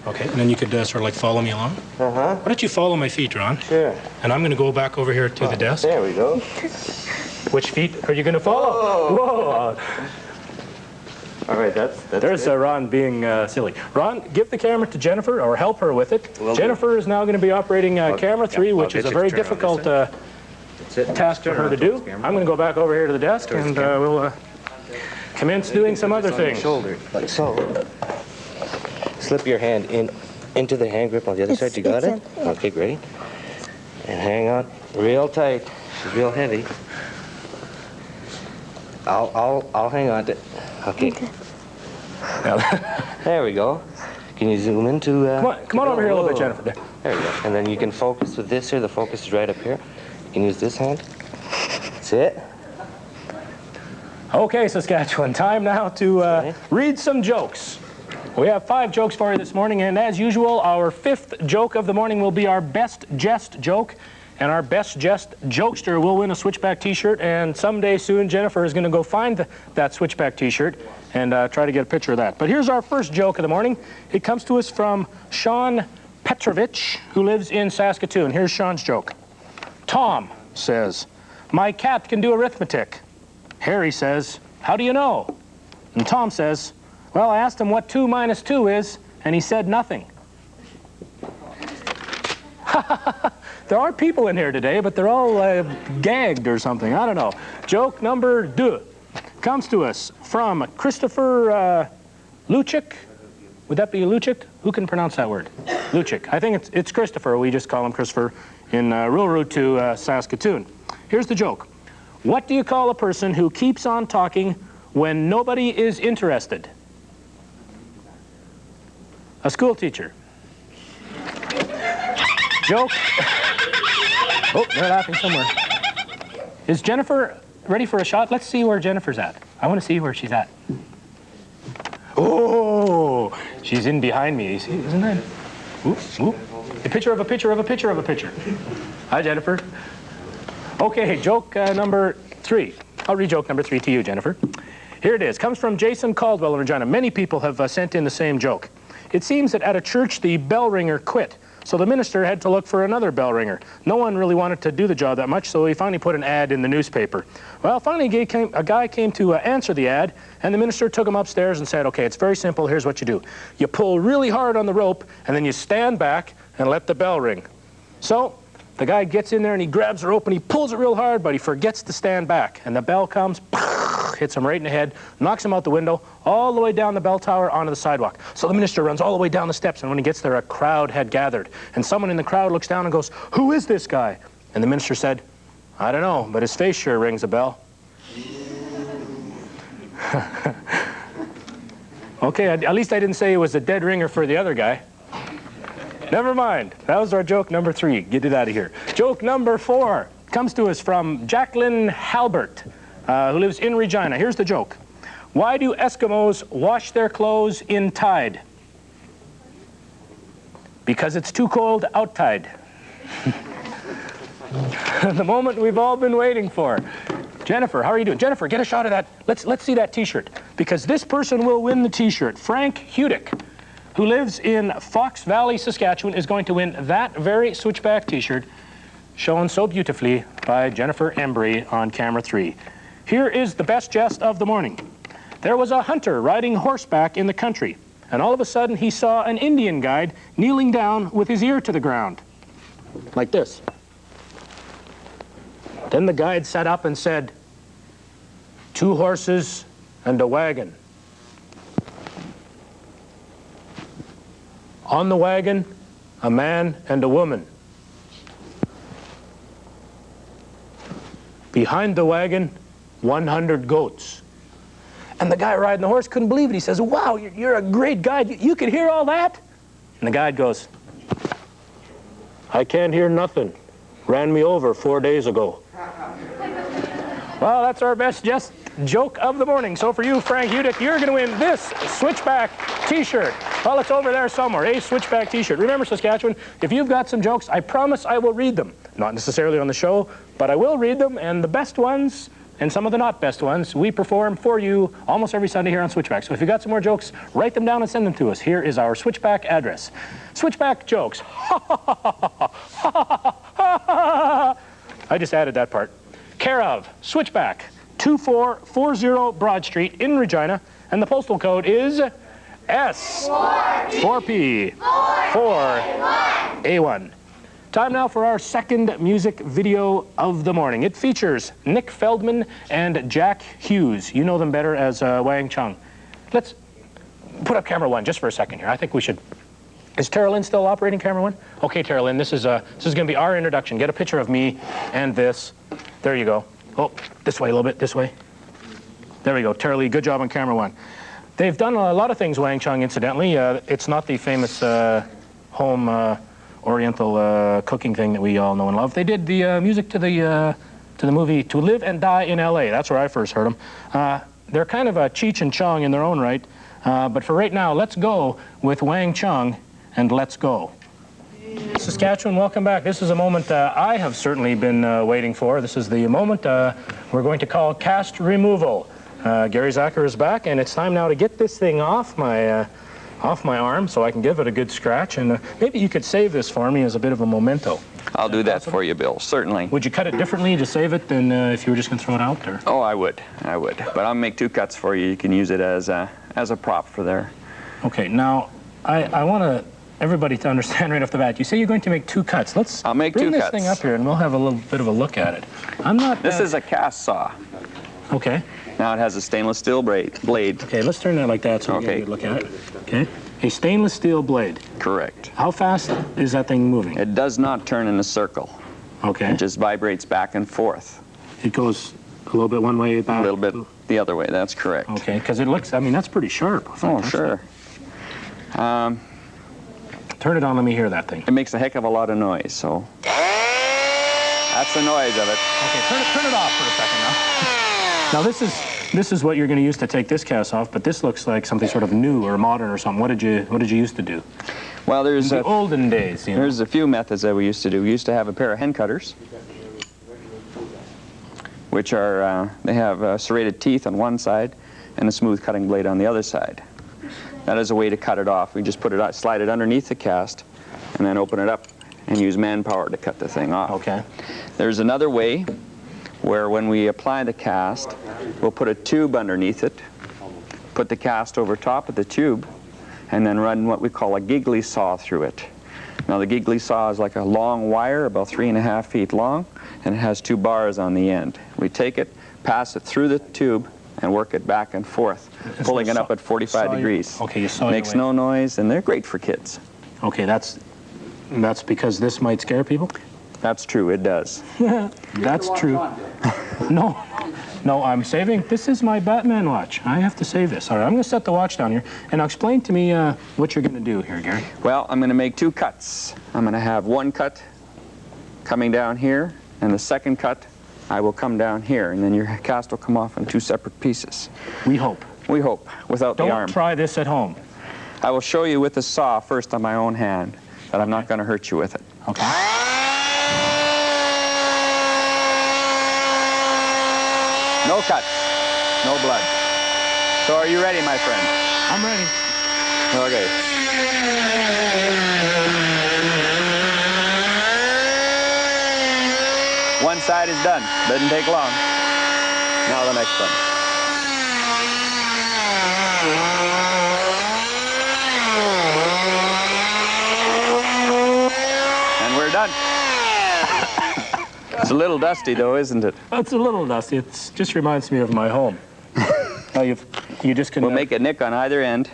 Okay, and then you could sort of like follow me along. Uh-huh. Why don't you follow my feet, Ron? Sure. And I'm going to go back over here to the desk. There we go. Which feet are you going to follow? Whoa! All right, that's There's Ron being silly. Ron, give the camera to Jennifer, or help her with it. Jennifer is now going to be operating camera 3, which is a very difficult task for her to do. I'm going to go back over here to the desk, and we'll commence doing some other things. Shoulder, like so. Slip your hand into the hand grip on the other side. You got it? Okay, great. And hang on real tight. She's real heavy. I'll hang on to it. Okay. There we go. Can you zoom into? Come on over here a little bit, Jennifer. There we go. And then you can focus with this here. The focus is right up here. You can use this hand. That's it. Okay, Saskatchewan, time now to read some jokes. We have 5 jokes for you this morning, and as usual, our 5th joke of the morning will be our best jest joke, and our best jest jokester will win a Switchback t-shirt, and someday soon Jennifer is going to go find that Switchback t-shirt and try to get a picture of that. But here's our first joke of the morning. It comes to us from Sean Petrovich, who lives in Saskatoon. Here's Sean's joke. Tom says, "My cat can do arithmetic." Harry says, "How do you know?" And Tom says, "Well, I asked him what 2 minus 2 is, and he said nothing." There are people in here today, but they're all gagged or something. I don't know. Joke number 2 comes to us from Christopher Luchik. Would that be Luchik? Who can pronounce that word? Luchik. I think it's Christopher. We just call him Christopher in rural route to Saskatoon. Here's the joke. What do you call a person who keeps on talking when nobody is interested? A school teacher. Joke. Oh, they're laughing somewhere. Is Jennifer ready for a shot? Let's see where Jennifer's at. I want to see where she's at. Oh, she's in behind me. See, isn't that? Oop, oop. A picture of a picture of a picture of a picture. Hi, Jennifer. Okay, joke number 3. I'll read joke number 3 to you, Jennifer. Here it is. Comes from Jason Caldwell in Regina. Many people have sent in the same joke. It seems that at a church, the bell ringer quit. So the minister had to look for another bell ringer. No one really wanted to do the job that much, so he finally put an ad in the newspaper. Well, finally a guy came to answer the ad, and the minister took him upstairs and said, "Okay, it's very simple. Here's what you do. You pull really hard on the rope, and then you stand back and let the bell ring." So the guy gets in there and he grabs the rope and he pulls it real hard, but he forgets to stand back. And the bell comes, hits him right in the head, knocks him out the window, all the way down the bell tower onto the sidewalk. So the minister runs all the way down the steps, and when he gets there, a crowd had gathered. And someone in the crowd looks down and goes, "Who is this guy?" And the minister said, "I don't know, but his face sure rings a bell." Okay, at least I didn't say it was a dead ringer for the other guy. Never mind. That was our joke number 3. Get it out of here. Joke number 4 comes to us from Jacqueline Halbert, who lives in Regina. Here's the joke. Why do Eskimos wash their clothes in tide? Because it's too cold outside. The moment we've all been waiting for. Jennifer, how are you doing? Jennifer, get a shot of that. Let's see that t-shirt, because this person will win the t-shirt. Frank Hudick, who lives in Fox Valley, Saskatchewan, is going to win that very Switchback t-shirt shown so beautifully by Jennifer Embry on camera 3. Here is the best jest of the morning. There was a hunter riding horseback in the country, and all of a sudden he saw an Indian guide kneeling down with his ear to the ground, like this. Then the guide sat up and said, "2 horses and a wagon. On the wagon, a man and a woman. Behind the wagon, 100 goats." And the guy riding the horse couldn't believe it. He says, "Wow, you're a great guide. You could hear all that?" And the guide goes, "I can't hear nothing. Ran me over 4 days ago." Well, that's our best just joke of the morning. So for you, Frank Hudick, you're going to win this Switchback t-shirt. Well, it's over there somewhere, a Switchback t-shirt. Remember, Saskatchewan, if you've got some jokes, I promise I will read them. Not necessarily on the show, but I will read them, and the best ones, and some of the not best ones we perform for you almost every Sunday here on Switchback. So if you got some more jokes, write them down and send them to us. Here is our Switchback address. Switchback jokes. I just added that part. Care of Switchback, 2440 Broad Street in Regina, and the postal code is S4P 4A1. Time now for our second music video of the morning. It features Nick Feldman and Jack Hughes. You know them better as Wang Chung. Let's put up camera one just for a second here. I think we should. Is Tara Lynn still operating camera one? Okay, Tara Lynn, this is going to be our introduction. Get a picture of me and this. There you go. Oh, this way a little bit, this way. There we go. Tara Lee, good job on camera one. They've done a lot of things, Wang Chung, incidentally. It's not the famous home Oriental cooking thing that we all know and love. They did the music to the movie To Live and Die in L.A. That's where I first heard them. They're kind of a Cheech and Chong in their own right. But for right now, let's go with Wang Chung and Let's Go. Saskatchewan, welcome back. This is a moment I have certainly been waiting for. This is the moment we're going to call cast removal. Gary Zacher is back, and it's time now to get this thing off my arm so I can give it a good scratch. And maybe you could save this for me as a bit of a memento. I'll do that for you, Bill, certainly. Would you cut it differently to save it than if you were just going to throw it out there? Oh, I would. But I'll make 2 cuts for you. You can use it as a prop for there. Okay, now I want everybody to understand right off the bat. You say you're going to make 2 cuts. I'll make 2 cuts. Bring this thing up here and we'll have a little bit of a look at it. This is a cast saw. Okay. Now it has a stainless steel blade. Okay, let's turn that like that so we get a good look at it. Okay. A stainless steel blade. Correct. How fast is that thing moving? It does not turn in a circle. Okay. It just vibrates back and forth. It goes a little bit one way, back. A little bit the other way, that's correct. Okay, because it looks, I mean, that's pretty sharp. Oh, sure. Turn it on, let me hear that thing. It makes a heck of a lot of noise, so. That's the noise of it. Okay, turn it off for a second now. Now this is what you're going to use to take this cast off, but this looks like something sort of new or modern or something. What did you used to do? Well, there's in the olden days. You know? There's a few methods that we used to do. We used to have a pair of hen cutters, which are they have serrated teeth on one side and a smooth cutting blade on the other side. That is a way to cut it off. We just put it out, slide it underneath the cast, and then open it up and use manpower to cut the thing off. Okay. There's another way where when we apply the cast, we'll put a tube underneath it, put the cast over top of the tube, and then run what we call a giggly saw through it. Now the giggly saw is like a long wire, about 3.5 feet long, and it has 2 bars on the end. We take it, pass it through the tube, and work it back and forth, pulling it up at 45 degrees. Okay, you saw it. Makes no noise, and they're great for kids. Okay, that's because this might scare people? That's true, it does. That's true. No, I'm saving. This is my Batman watch. I have to save this. All right, I'm going to set the watch down here, and now explain to me what you're going to do here, Gary. Well, I'm going to make 2 cuts. I'm going to have 1 cut coming down here, and the second cut I will come down here, and then your cast will come off in 2 separate pieces. We hope. We hope, without the arm. Don't try this at home. I will show you with the saw first on my own hand, but I'm not going to hurt you with it. Okay. No cuts, no blood. So are you ready, my friend? I'm ready. Okay. One side is done. Doesn't take long. Now the next one. And we're done. It's a little dusty, though, isn't it? It's a little dusty. It just reminds me of my home. You just can. We'll make a nick on either end.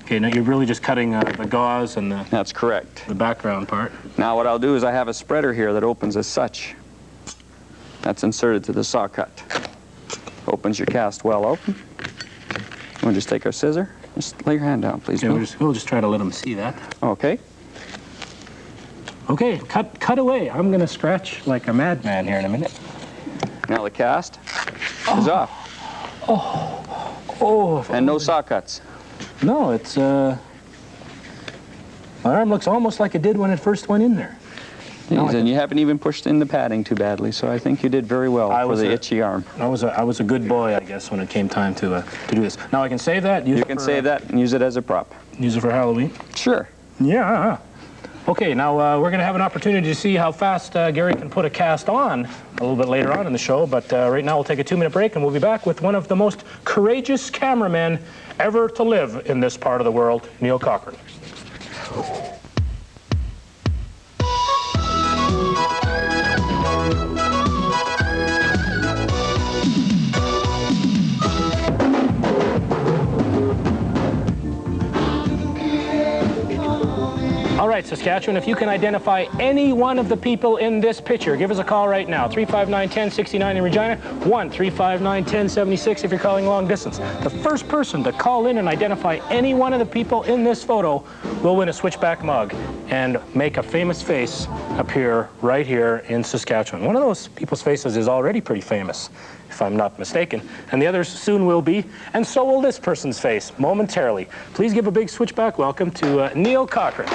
Okay, now you're really just cutting the gauze and the. That's correct. The background part. Now what I'll do is I have a spreader here that opens as such. That's inserted to the saw cut. Opens your cast well open. We'll just take our scissor. Just lay your hand down, please. Yeah, we'll just try to let them see that. Okay. Okay, cut away. I'm going to scratch like a madman here in a minute. Now the cast is off. Oh. And no saw cuts. No, it's, my arm looks almost like it did when it first went in there. And you haven't even pushed in the padding too badly, so I think you did very well for the itchy arm. I was a good boy, I guess, when it came time to do this. Now I can save that. You can save that and use it as a prop. Use it for Halloween. Sure. Yeah. Okay, now we're going to have an opportunity to see how fast Gary can put a cast on a little bit later on in the show, but right now we'll take a 2-minute break and we'll be back with one of the most courageous cameramen ever to live in this part of the world, Neil Cochran. All right, Saskatchewan, if you can identify any one of the people in this picture, give us a call right now. 359-1069 in Regina, 1-359-1076 if you're calling long distance. The first person to call in and identify any one of the people in this photo will win a Switchback mug and make a famous face appear right here in Saskatchewan. One of those people's faces is already pretty famous, if I'm not mistaken, and the others soon will be, and so will this person's face momentarily. Please give a big Switchback welcome to Neil Cochran.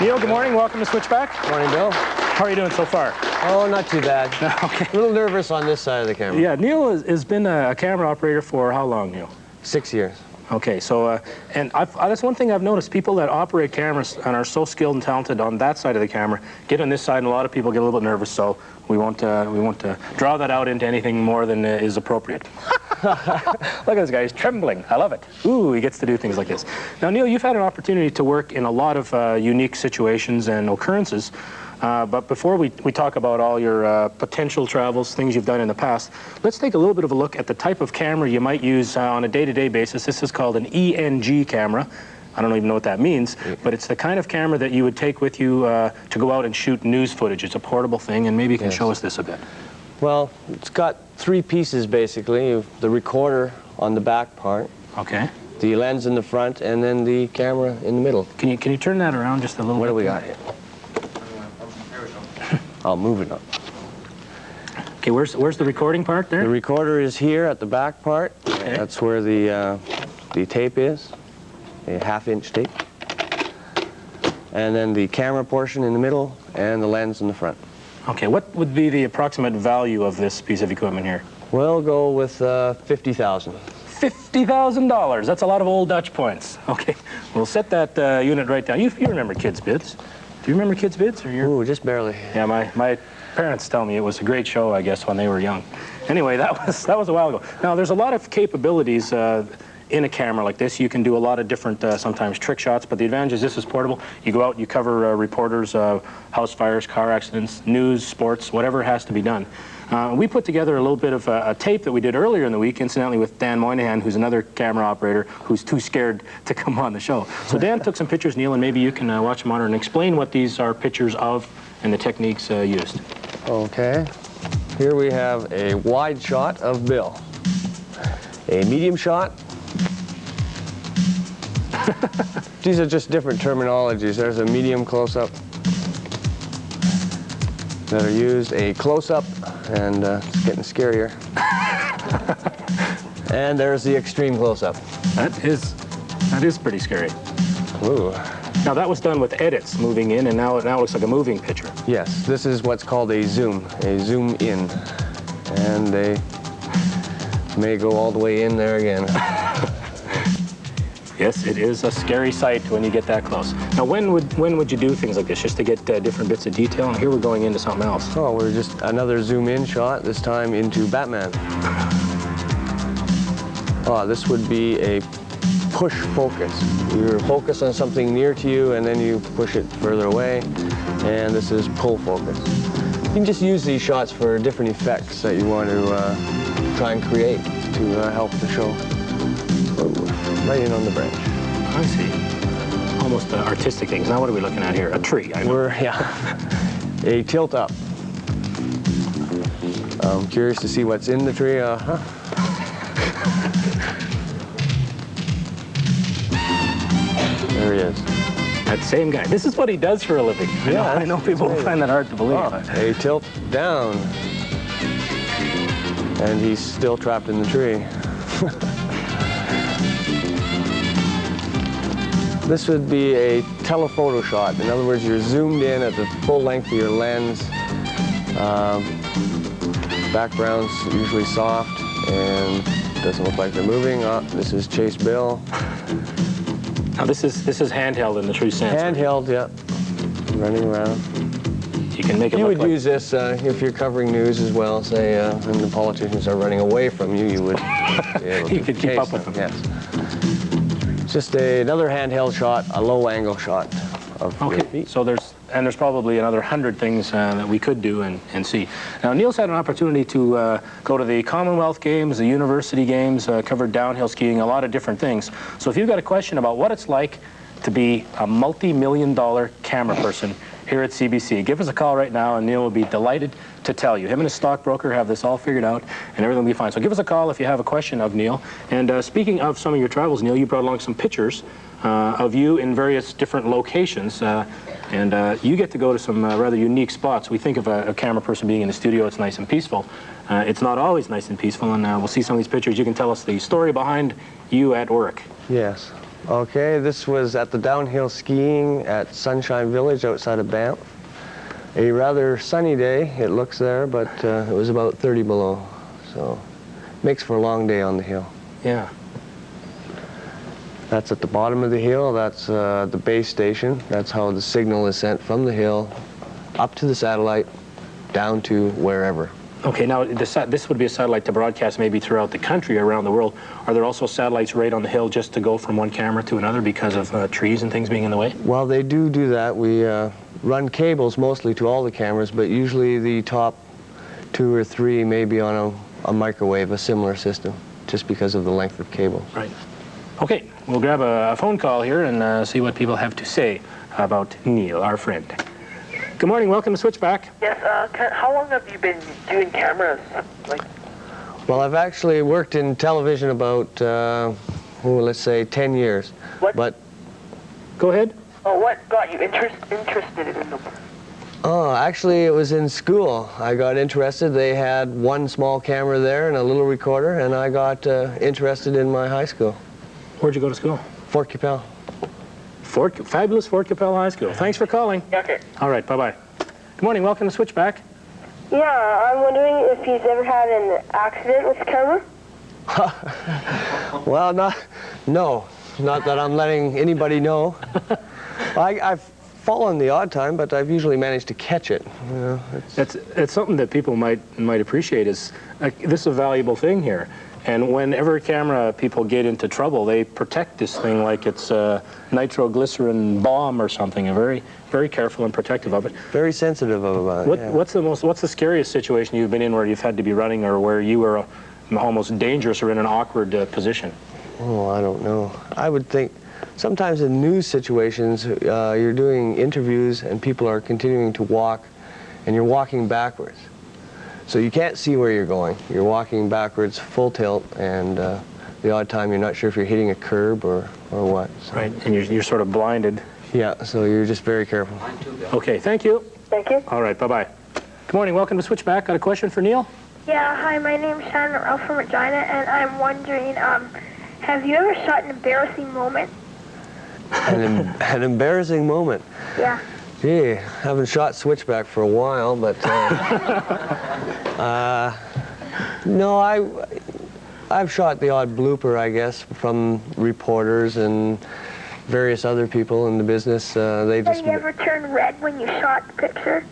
Neil, good morning. Welcome to Switchback. Morning, Bill. How are you doing so far? Oh, not too bad. Okay. A little nervous on this side of the camera. Yeah, Neil has been a camera operator for how long, Neil? 6 years. Okay, so, and that's one thing I've noticed. People that operate cameras and are so skilled and talented on that side of the camera get on this side, and a lot of people get a little bit nervous, so we won't draw that out into anything more than is appropriate. Look at this guy, he's trembling. I love it. Ooh, he gets to do things like this. Now, Neil, you've had an opportunity to work in a lot of unique situations and occurrences, but before we talk about all your potential travels, things you've done in the past, let's take a little bit of a look at the type of camera you might use on a day-to-day basis. This is called an ENG camera. I don't even know what that means, but it's the kind of camera that you would take with you to go out and shoot news footage. It's a portable thing, and maybe you can show us this a bit. Well, it's got 3 pieces, basically. The recorder on the back part. Okay. The lens in the front, and then the camera in the middle. Can you turn that around just a little bit? What do we got here? I'll move it up. Okay, where's the recording part there? The recorder is here at the back part. Okay. That's where the tape is, a 1/2-inch tape. And then the camera portion in the middle, and the lens in the front. Okay, what would be the approximate value of this piece of equipment here? We'll go with 50,000. $50,000. That's a lot of old Dutch points. Okay, we'll set that unit right down. You remember Kids Bids? Do you remember Kids Bids? Or Ooh, just barely. Yeah, my parents tell me it was a great show, I guess, when they were young. Anyway, that was a while ago. Now, there's a lot of capabilities in a camera like this. You can do a lot of different, sometimes trick shots, but the advantage is this is portable. You go out, you cover reporters, house fires, car accidents, news, sports, whatever has to be done. We put together a little bit of a tape that we did earlier in the week, incidentally, with Dan Moynihan, who's another camera operator who's too scared to come on the show. So Dan took some pictures, Neil, and maybe you can watch them on and explain what these are pictures of and the techniques used. Okay. Here we have a wide shot of Bill. A medium shot. These are just different terminologies. There's a medium close-up that are used, a close-up, and it's getting scarier. And there's the extreme close-up. That is pretty scary. Ooh. Now that was done with edits moving in, and now it looks like a moving picture. Yes, this is what's called a zoom in. And they may go all the way in there again. Yes, it is a scary sight when you get that close. Now, when would you do things like this, just to get different bits of detail? And here we're going into something else. Oh, we're just another zoom-in shot, this time into Batman. Oh, this would be a push focus. You focus on something near to you, and then you push it further away. And this is pull focus. You can just use these shots for different effects that you want to try and create to help the show. Right in on the branch. I see. Almost artistic things. Now what are we looking at here? A tree, I know. A tilt up. I'm curious to see what's in the tree. There he is. That same guy. This is what he does for a living. Yeah, I know people find that hard to believe. A tilt down. And he's still trapped in the tree. This would be a telephoto shot. In other words, you're zoomed in at the full length of your lens. Background's usually soft and doesn't look like they're moving. This is Chase Bill. Now this is handheld in the true sense. Handheld, yeah. Running around. You can make it You look would use this if you're covering news as well, say, and the politicians are running away from you, you would be able to you could keep up with them. Yes. Just another handheld shot, a low angle shot of your feet. So there's probably another 100 things that we could do and see. Now Neil's had an opportunity to go to the Commonwealth Games, the University Games, covered downhill skiing, a lot of different things. So if you've got a question about what it's like to be a multi-million-dollar camera person here at CBC, give us a call right now and Neil will be delighted to tell you. Him and his stockbroker have this all figured out and everything will be fine. So give us a call if you have a question of Neil. And speaking of some of your travels, Neil, you brought along some pictures of you in various different locations. And you get to go to some rather unique spots. We think of a camera person being in the studio, it's nice and peaceful. It's not always nice and peaceful, and we'll see some of these pictures. You can tell us the story behind you at Oric. Yes. Okay, this was at the downhill skiing at Sunshine Village outside of Banff. A rather sunny day, it looks there, but it was about 30 below, so makes for a long day on the hill. Yeah. That's at the bottom of the hill. That's the base station. That's how the signal is sent from the hill up to the satellite, down to wherever. Okay, now this would be a satellite to broadcast maybe throughout the country, around the world. Are there also satellites right on the hill just to go from one camera to another because of trees and things being in the way? Well, they do that. We run cables mostly to all the cameras, but usually the top 2 or 3 may be on a microwave, a similar system, just because of the length of cable. Right. Okay, we'll grab a phone call here and see what people have to say about Neil, our friend. Good morning, welcome to Switchback. Yes, how long have you been doing cameras? Well, I've actually worked in television about, let's say 10 years. What? But go ahead. Oh, what got you interested in them? Oh, actually it was in school. I got interested. They had one small camera there and a little recorder, and I got interested in my high school. Where'd you go to school? Fort Capel. Fabulous Fort Capel High School. Thanks for calling. Okay. All right, bye-bye. Good morning, welcome to Switchback. Yeah, I'm wondering if he's ever had an accident with the camera? Well, no, not that I'm letting anybody know. I've fallen the odd time, but I've usually managed to catch it. You know, it's something that people might appreciate. Is this is a valuable thing here. And whenever camera people get into trouble, they protect this thing like it's a nitroglycerin bomb or something. They're very, very careful and protective of it. Very sensitive about it. Yeah. What's the scariest situation you've been in where you've had to be running or where you were almost dangerous or in an awkward position? Oh, I don't know. I would think sometimes in news situations, you're doing interviews and people are continuing to walk, and you're walking backwards. So you can't see where you're going. You're walking backwards, full tilt, and the odd time you're not sure if you're hitting a curb or what. So. Right, and you're sort of blinded. Yeah, so you're just very careful. Okay, thank you. Thank you. All right, bye-bye. Good morning, welcome to Switchback. Got a question for Neil? Yeah, hi, my name's Shannon Ralph from Regina, and I'm wondering, have you ever shot an embarrassing moment? An embarrassing moment? Yeah. Gee, haven't shot Switchback for a while, but no, I've shot the odd blooper, I guess, from reporters and various other people in the business. Have you ever turned red when you shot the picture?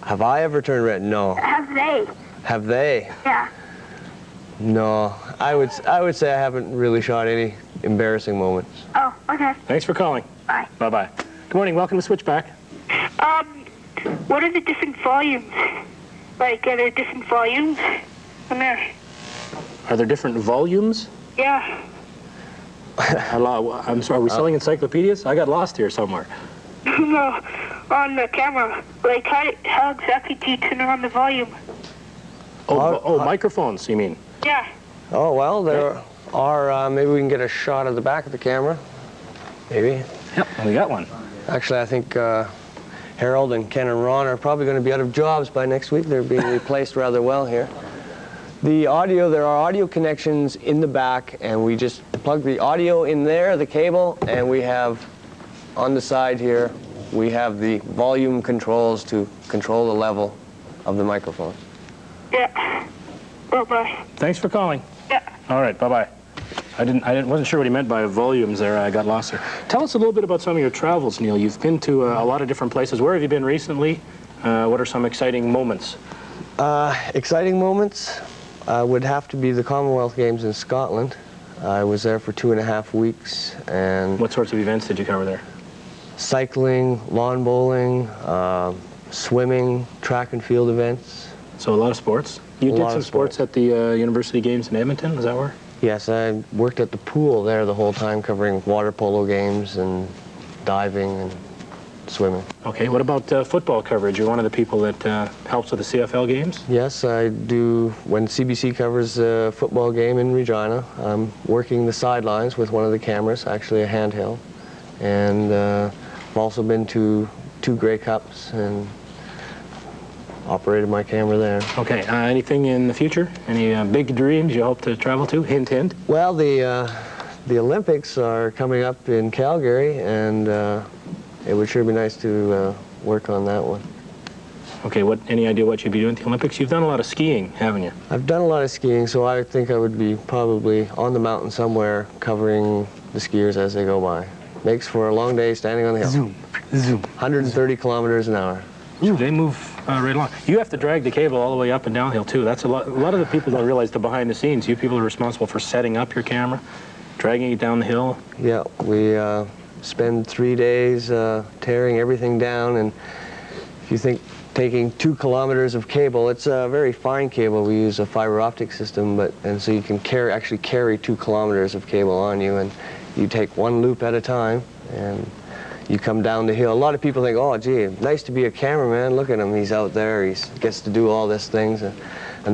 Have I ever turned red? No. Have they? Have they? Yeah. No, I would say I haven't really shot any embarrassing moments. Oh, okay. Thanks for calling. Bye. Bye-bye. Good morning, welcome to Switchback. What are the different volumes? Like, are there different volumes in there? Are there different volumes? Yeah. I'm sorry, are we selling encyclopedias? I got lost here somewhere. No, on the camera. Like, how exactly do you turn on the volume? Oh, microphones, you mean? Yeah. Oh, well, there are, maybe we can get a shot of the back of the camera. Maybe. Yep, we got one. Actually, I think Harold and Ken and Ron are probably going to be out of jobs by next week. They're being replaced rather well here. The audio, there are audio connections in the back, and we just plug the audio in there, the cable, and we have on the side here, we have the volume controls to control the level of the microphone. Yeah. Bye-bye. Thanks for calling. Yeah. All right, bye-bye. I wasn't sure what he meant by volumes there. I got lost there. Tell us a little bit about some of your travels, Neil. You've been to a lot of different places. Where have you been recently? What are some exciting moments? Exciting moments would have to be the Commonwealth Games in Scotland. I was there for 2.5 weeks. And what sorts of events did you cover there? Cycling, lawn bowling, swimming, track and field events. So a lot of sports? You did some sports at the University Games in Edmonton, is that where? Yes, I worked at the pool there the whole time, covering water polo games and diving and swimming. Okay, what about football coverage? You're one of the people that helps with the CFL games? Yes, I do. When CBC covers a football game in Regina, I'm working the sidelines with one of the cameras, actually a handheld. And I've also been to 2 Grey Cups and operated my camera there. Okay, anything in the future? Any big dreams you hope to travel to? Hint, hint. Well, the Olympics are coming up in Calgary, and it would sure be nice to work on that one. Okay, any idea what you'd be doing at the Olympics? You've done a lot of skiing, haven't you? I've done a lot of skiing, so I think I would be probably on the mountain somewhere covering the skiers as they go by. Makes for a long day standing on the hill. Zoom, zoom. 130 kilometers an hour. Ooh, they move right along. You have to drag the cable all the way up and downhill too. That's a lot of the people don't realize the behind the scenes. You people are responsible for setting up your camera, dragging it down the hill. Yeah, we spend 3 days tearing everything down, and if you think taking 2 kilometers of cable, it's a very fine cable. We use a fiber optic system, and so you can actually carry 2 kilometers of cable on you, and you take 1 loop at a time, and you come down the hill. A lot of people think, oh, gee, nice to be a cameraman. Look at him, he's out there, he gets to do all these things. And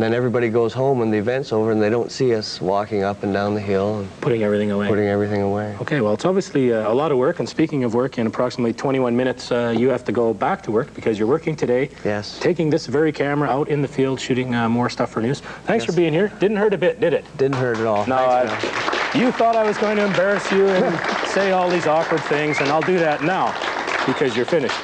then everybody goes home when the event's over and they don't see us walking up and down the hill. And putting everything away. Putting everything away. Okay, well, it's obviously a lot of work. And speaking of work, in approximately 21 minutes, you have to go back to work because you're working today. Yes. Taking this very camera out in the field, shooting more stuff for news. Thanks for being here. Didn't hurt a bit, did it? Didn't hurt at all. No, you thought I was going to embarrass you and say all these awkward things, and I'll do that now because you're finished.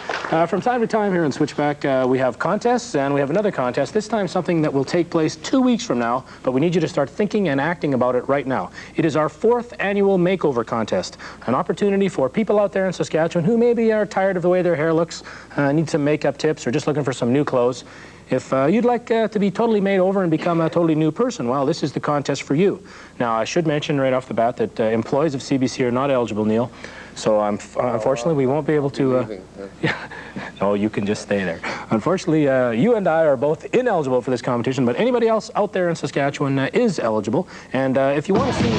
From time to time here in Switchback, we have contests, and we have another contest, this time something that will take place 2 weeks from now, but we need you to start thinking and acting about it right now. It is our 4th annual makeover contest, an opportunity for people out there in Saskatchewan who maybe are tired of the way their hair looks, need some makeup tips, or just looking for some new clothes. If you'd like to be totally made over and become a totally new person, well, this is the contest for you. Now, I should mention right off the bat that employees of CBC are not eligible, Neil. So unfortunately, we won't be able to... No, you can just stay there. Unfortunately, you and I are both ineligible for this competition, but anybody else out there in Saskatchewan is eligible. And if you want to see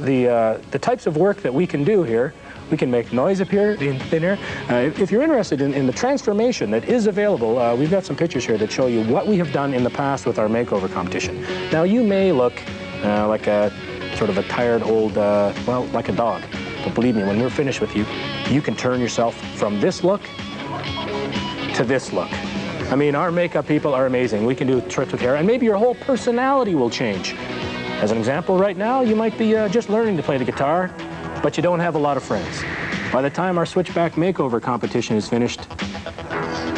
the types of work that we can do here, we can make noise appear in thin air. If you're interested in the transformation that is available, we've got some pictures here that show you what we have done in the past with our makeover competition. Now, you may look like a sort of a tired old, well, like a dog. But believe me, when we're finished with you, you can turn yourself from this look to this look. I mean, our makeup people are amazing. We can do tricks with hair, and maybe your whole personality will change. As an example, right now, you might be just learning to play the guitar, but you don't have a lot of friends. By the time our Switchback makeover competition is finished,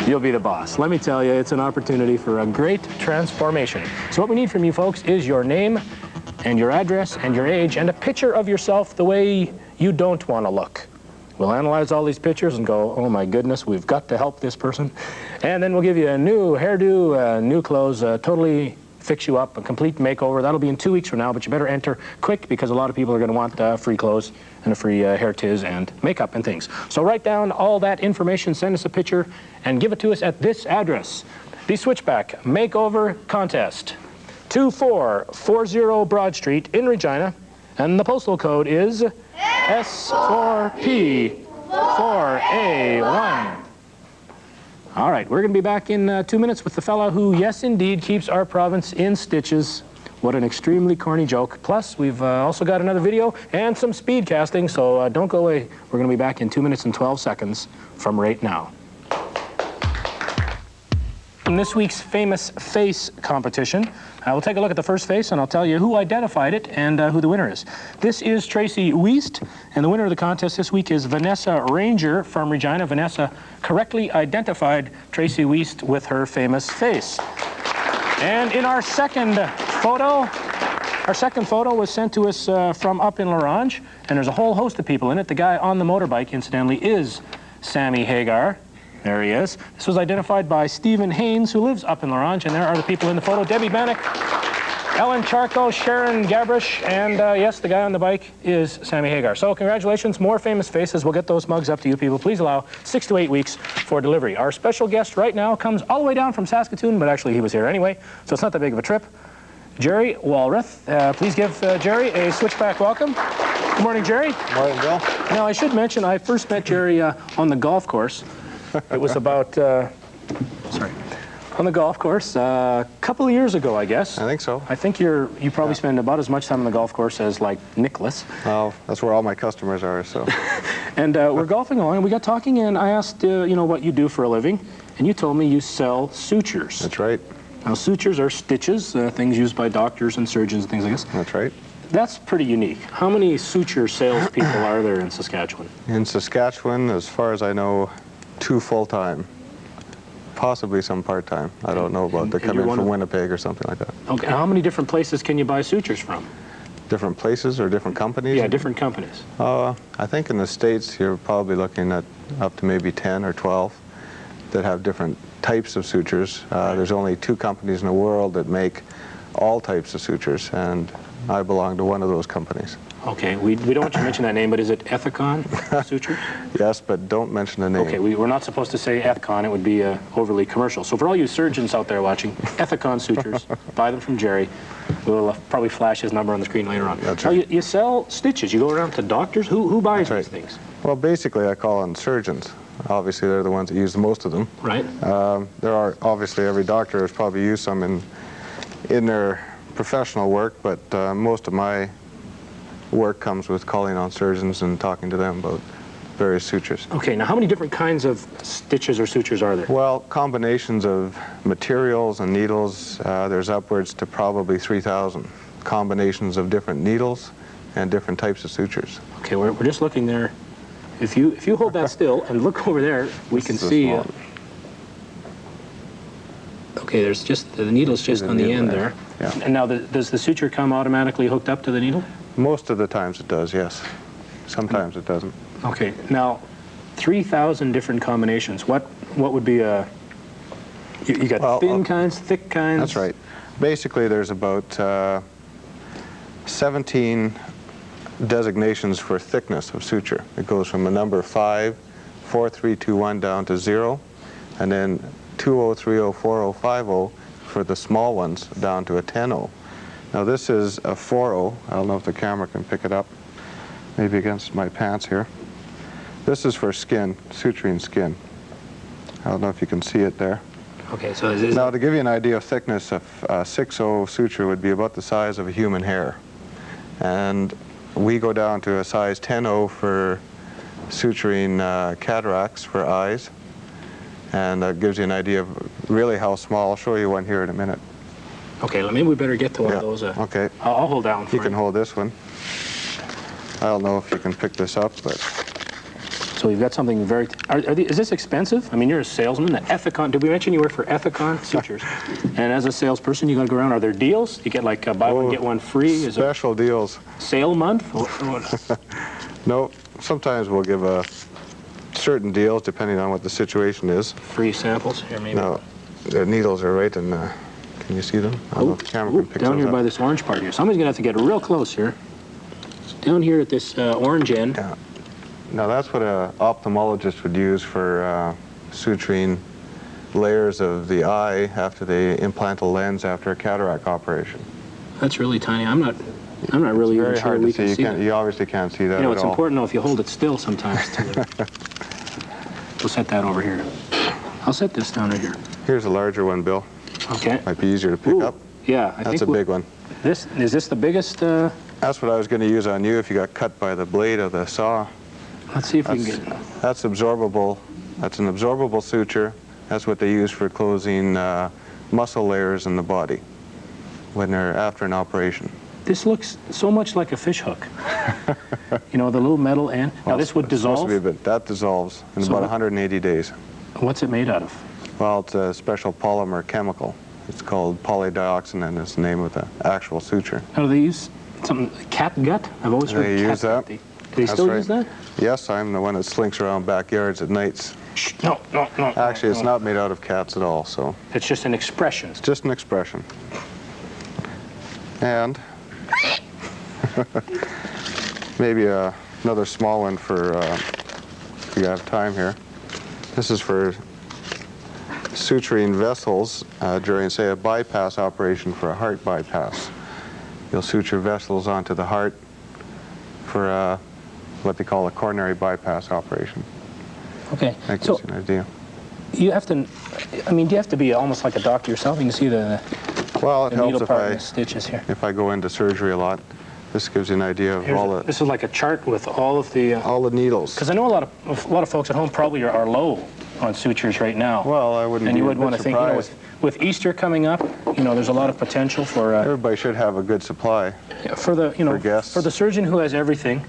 you'll be the boss. Let me tell you, it's an opportunity for a great transformation. So what we need from you folks is your name and your address and your age and a picture of yourself the way you don't want to look. We'll analyze all these pictures and go, oh my goodness, we've got to help this person. And then we'll give you a new hairdo, new clothes, totally fix you up, a complete makeover. That'll be in 2 weeks from now, but you better enter quick because a lot of people are going to want free clothes and a free hair tiz and makeup and things. So write down all that information, send us a picture, and give it to us at this address. The Switchback Makeover Contest, 2440 Broad Street in Regina, and the postal code is S4P4A1. All right, we're going to be back in 2 minutes with the fella who, yes, indeed, keeps our province in stitches. What an extremely corny joke. Plus, we've also got another video and some speed casting, so don't go away. We're going to be back in 2 minutes and 12 seconds from right now. from this week's Famous Face competition. We'll take a look at the first face, and I'll tell you who identified it and who the winner is. This is Tracy Wiest, and the winner of the contest this week is Vanessa Ranger from Regina. Vanessa correctly identified Tracy Wiest with her famous face. And in our second photo was sent to us from up in Larange, and there's a whole host of people in it. The guy on the motorbike, incidentally, is Sammy Hagar. There he is. This was identified by Stephen Haynes, who lives up in Larange, and there are the people in the photo. Debbie Bannock, Ellen Charco, Sharon Gabrish, and yes, the guy on the bike is Sammy Hagar. So congratulations, more famous faces. We'll get those mugs up to you people. Please allow 6 to 8 weeks for delivery. Our special guest right now comes all the way down from Saskatoon, but actually he was here anyway, so it's not that big of a trip. Jerry Walrath. Please give Jerry a switchback welcome. Good morning, Jerry. Good morning, Bill. Now, I should mention, I first met Jerry on the golf course. It was about, on the golf course a couple of years ago, I guess. I think so. I think you probably spend about as much time on the golf course as, like, Nicholas. Oh, that's where all my customers are, so. And we're golfing along, and we got talking, and I asked, you know, what you do for a living, and you told me you sell sutures. That's right. Now, sutures are stitches, things used by doctors and surgeons and things like this. That's right. That's pretty unique. How many suture salespeople are there in Saskatchewan? In Saskatchewan, as far as I know, 2 full-time, possibly some part-time. I don't know about. They come in from Winnipeg or something like that. Okay. How many different places can you buy sutures from? Different places or different companies? Yeah, different companies. I think in the States, you're probably looking at up to maybe 10 or 12 that have different types of sutures. There's only 2 companies in the world that make all types of sutures, and I belong to one of those companies. Okay, we don't want you to mention that name, but is it Ethicon Sutures? Yes, but don't mention the name. Okay, we're not supposed to say Ethicon. It would be overly commercial. So for all you surgeons out there watching, Ethicon Sutures, buy them from Jerry. We'll probably flash his number on the screen later on. That's right. You sell stitches. You go around to doctors. Who buys these things? Well, basically, I call on surgeons. Obviously, they're the ones that use most of them. Right. There are, obviously, every doctor has probably used some in their professional work, but most of my work comes with calling on surgeons and talking to them about various sutures. Okay, now how many different kinds of stitches or sutures are there? Well, combinations of materials and needles, there's upwards to probably 3,000 combinations of different needles and different types of sutures. Okay, we're just looking there. If you hold that still and look over there, we can see. Okay, there's just the needle's just on the end there. Yeah. And now, does the suture come automatically hooked up to the needle? Most of the times it does, yes. Sometimes it doesn't. Okay, now 3,000 different combinations. What would be a? You got thin kinds, thick kinds. That's right. Basically, there's about 17 designations for thickness of suture. It goes from a number 5, 4, 3, 2, 1 down to 0, and then 2, 3, 4, 5 for the small ones down to a 10. Now this is a 4. I don't know if the camera can pick it up, maybe against my pants here. This is for skin, suturing skin. I don't know if you can see it there. Okay, so is now to give you an idea of thickness, a 6-0 suture would be about the size of a human hair. And we go down to a size 10-0 for suturing cataracts for eyes. And that gives you an idea of really how small. I'll show you one here in a minute. Okay, maybe we better get to one of those. Okay. I'll hold that one for you. You can hold this one. I don't know if you can pick this up, but... So you've got something very... is this expensive? I mean, you're a salesman. The Ethicon, did we mention you work for Ethicon Sutures? And as a salesperson, you got to go around. Are there deals? You get like buy one, get one free? Is special deals. Sale month? No, sometimes we'll give certain deals depending on what the situation is. Free samples? Here, maybe. No, the needles are right in can you see them? I don't know if the camera can pick down here up. by this orange part here. Somebody's going to have to get real close here. Down here at this orange end. Yeah. Now that's what an ophthalmologist would use for suturing layers of the eye after they implant a lens after a cataract operation. That's really tiny. I'm not really even sure we can see that. You obviously can't see that at all. It's important though if you hold it still sometimes. We'll set that over here. I'll set this down right here. Here's a larger one, Bill. Okay. Might be easier to pick up. Yeah, that's a big one. Is this the biggest? That's what I was going to use on you if you got cut by the blade of the saw. Let's see if we can get it. That's absorbable. That's an absorbable suture That's what they use for closing muscle layers in the body when they're after an operation. This looks so much like a fish hook. You know, the little metal end. Now this would dissolve? Supposed to be, but that dissolves in about 180 days. What's it made out of? Well, it's a special polymer chemical. It's called polydioxanine is the name of the actual suture. How do they use some cat gut? I've always heard They use that. Do they still use that? Yes, I'm the one that slinks around backyards at nights. Shh, no. Actually, it's not made out of cats at all, so. It's just an expression. It's just an expression. And maybe another small one for, if you have time here. This is for suturing vessels during, say, a bypass operation for a heart bypass. You'll suture vessels onto the heart for what they call a coronary bypass operation. Okay. That gives you an idea. You have to, I mean, do you have to be almost like a doctor yourself? You can see the needle part and the stitches here. If I go into surgery a lot. This gives you an idea of This is like a chart with all of the needles. Because I know a lot of folks at home probably are low on sutures right now. Well, I wouldn't. And you would want to think, you know, with Easter coming up, you know, there's a lot of potential for. Everybody should have a good supply. For the, you know, for the surgeon who has everything,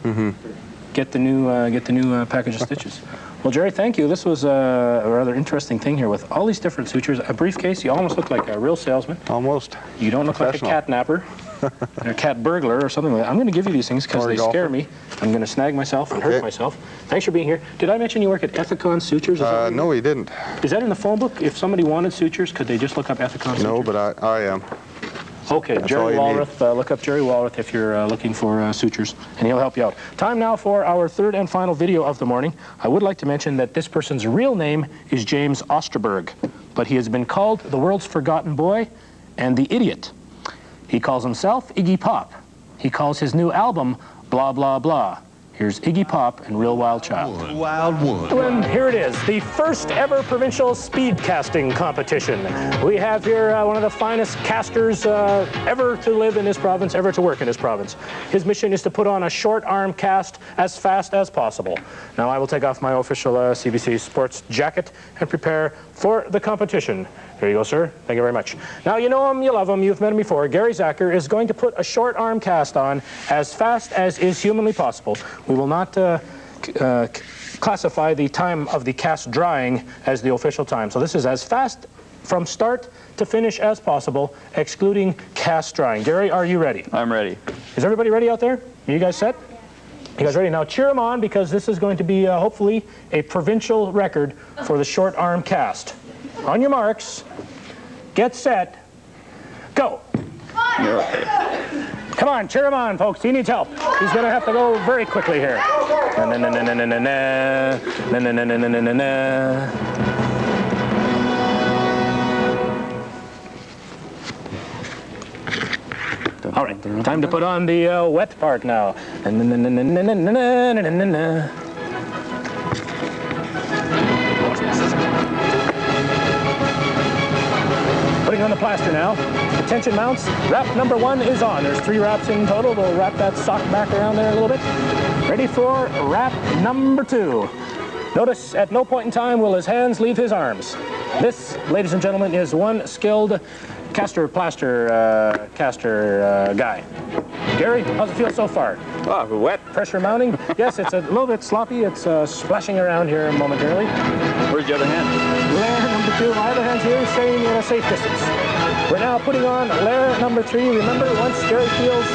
get the new package of stitches. Well, Jerry, thank you. This was a rather interesting thing here with all these different sutures. A briefcase. You almost look like a real salesman. Almost. You don't look like a cat napper. Or a cat burglar or something like that. I'm going to give you these things because they scare me. I'm going to snag myself and hurt myself. Thanks for being here. Did I mention you work at Ethicon Sutures? No, you didn't. Is that in the phone book? If somebody wanted sutures, could they just look up Ethicon Sutures? No, but I am. Okay, that's Jerry Walrath. Look up Jerry Walrath if you're looking for sutures, and he'll help you out. Time now for our third and final video of the morning. I would like to mention that this person's real name is James Osterberg, but he has been called the world's forgotten boy and the idiot. He calls himself Iggy Pop. He calls his new album Blah Blah Blah. Here's Iggy Pop and Real Wild Child. Wild One. And here it is, the first ever provincial speed casting competition. We have here one of the finest casters ever to live in this province, ever to work in this province. His mission is to put on a short arm cast as fast as possible. Now I will take off my official CBC sports jacket and prepare for the competition. Here you go, sir. Thank you very much. Now, you know him, you love him, you've met him before. Gary Zacher is going to put a short arm cast on as fast as is humanly possible. We will not classify the time of the cast drying as the official time. So this is as fast from start to finish as possible, excluding cast drying. Gary, are you ready? I'm ready. Is everybody ready out there? Are you guys set? You guys ready? Now cheer them on because this is going to be hopefully a provincial record for the short arm cast. On your marks, get set, go. Come on, cheer him on, folks. He needs help. He's going to have to go very quickly here. All right, time to put on the wet part now. Putting on the plaster now. The tension mounts. Wrap number 1 is on. There's 3 wraps in total. We'll wrap that sock back around there a little bit. Ready for wrap number 2. Notice at no point in time will his hands leave his arms. This, ladies and gentlemen, is one skilled caster guy. Gary, how's it feel so far? Oh, wet. Pressure mounting? Yes, it's a little bit sloppy. It's splashing around here momentarily. Where's your other hand? Layer number 2, my other hand's here, staying at a safe distance. We're now putting on layer number 3. Remember, once Jerry feels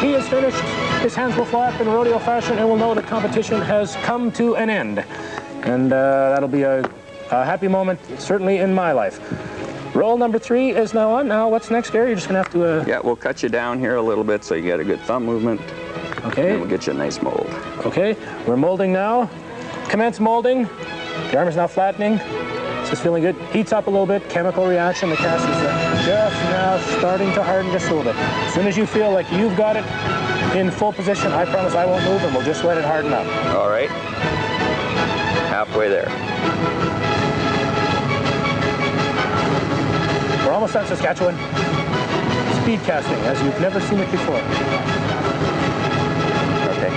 he is finished, his hands will fly up in rodeo fashion and we'll know the competition has come to an end. And that'll be a happy moment, certainly in my life. Roll number 3 is now on. Now, what's next, Gary? You're just going to have to... Yeah, we'll cut you down here a little bit so you get a good thumb movement. Okay. And we'll get you a nice mold. Okay, we're molding now. Commence molding. The arm is now flattening. This is feeling good. Heats up a little bit. Chemical reaction. The cast is just now starting to harden just a little bit. As soon as you feel like you've got it in full position, I promise I won't move and we'll just let it harden up. All right. Halfway there. We're almost done, Saskatchewan. Speed casting, as you've never seen it before. Okay.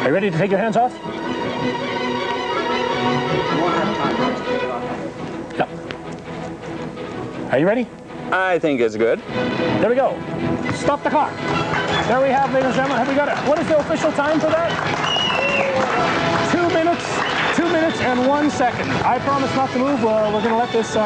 Are you ready to take your hands off? won't have time. Let's take it off. Yep. Are you ready? I think it's good. There we go. Stop the clock. There we have, ladies and gentlemen. Have we got it? What is the official time for that? 2 minutes. 2 minutes and 1 second. I promise not to move. We're going to let this...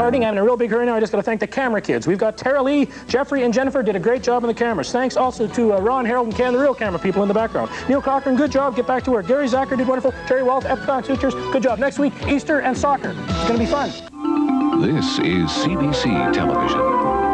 I'm in a real big hurry now. I just got to thank the camera kids. We've got Tara Lee, Jeffrey, and Jennifer did a great job on the cameras. Thanks also to Ron, Harold, and Ken, the real camera people in the background. Neil Cochran, good job. Get back to work. Gary Zacher did wonderful. Terry Walt, Epcot Sutures, good job. Next week, Easter and soccer. It's going to be fun. This is CBC Television.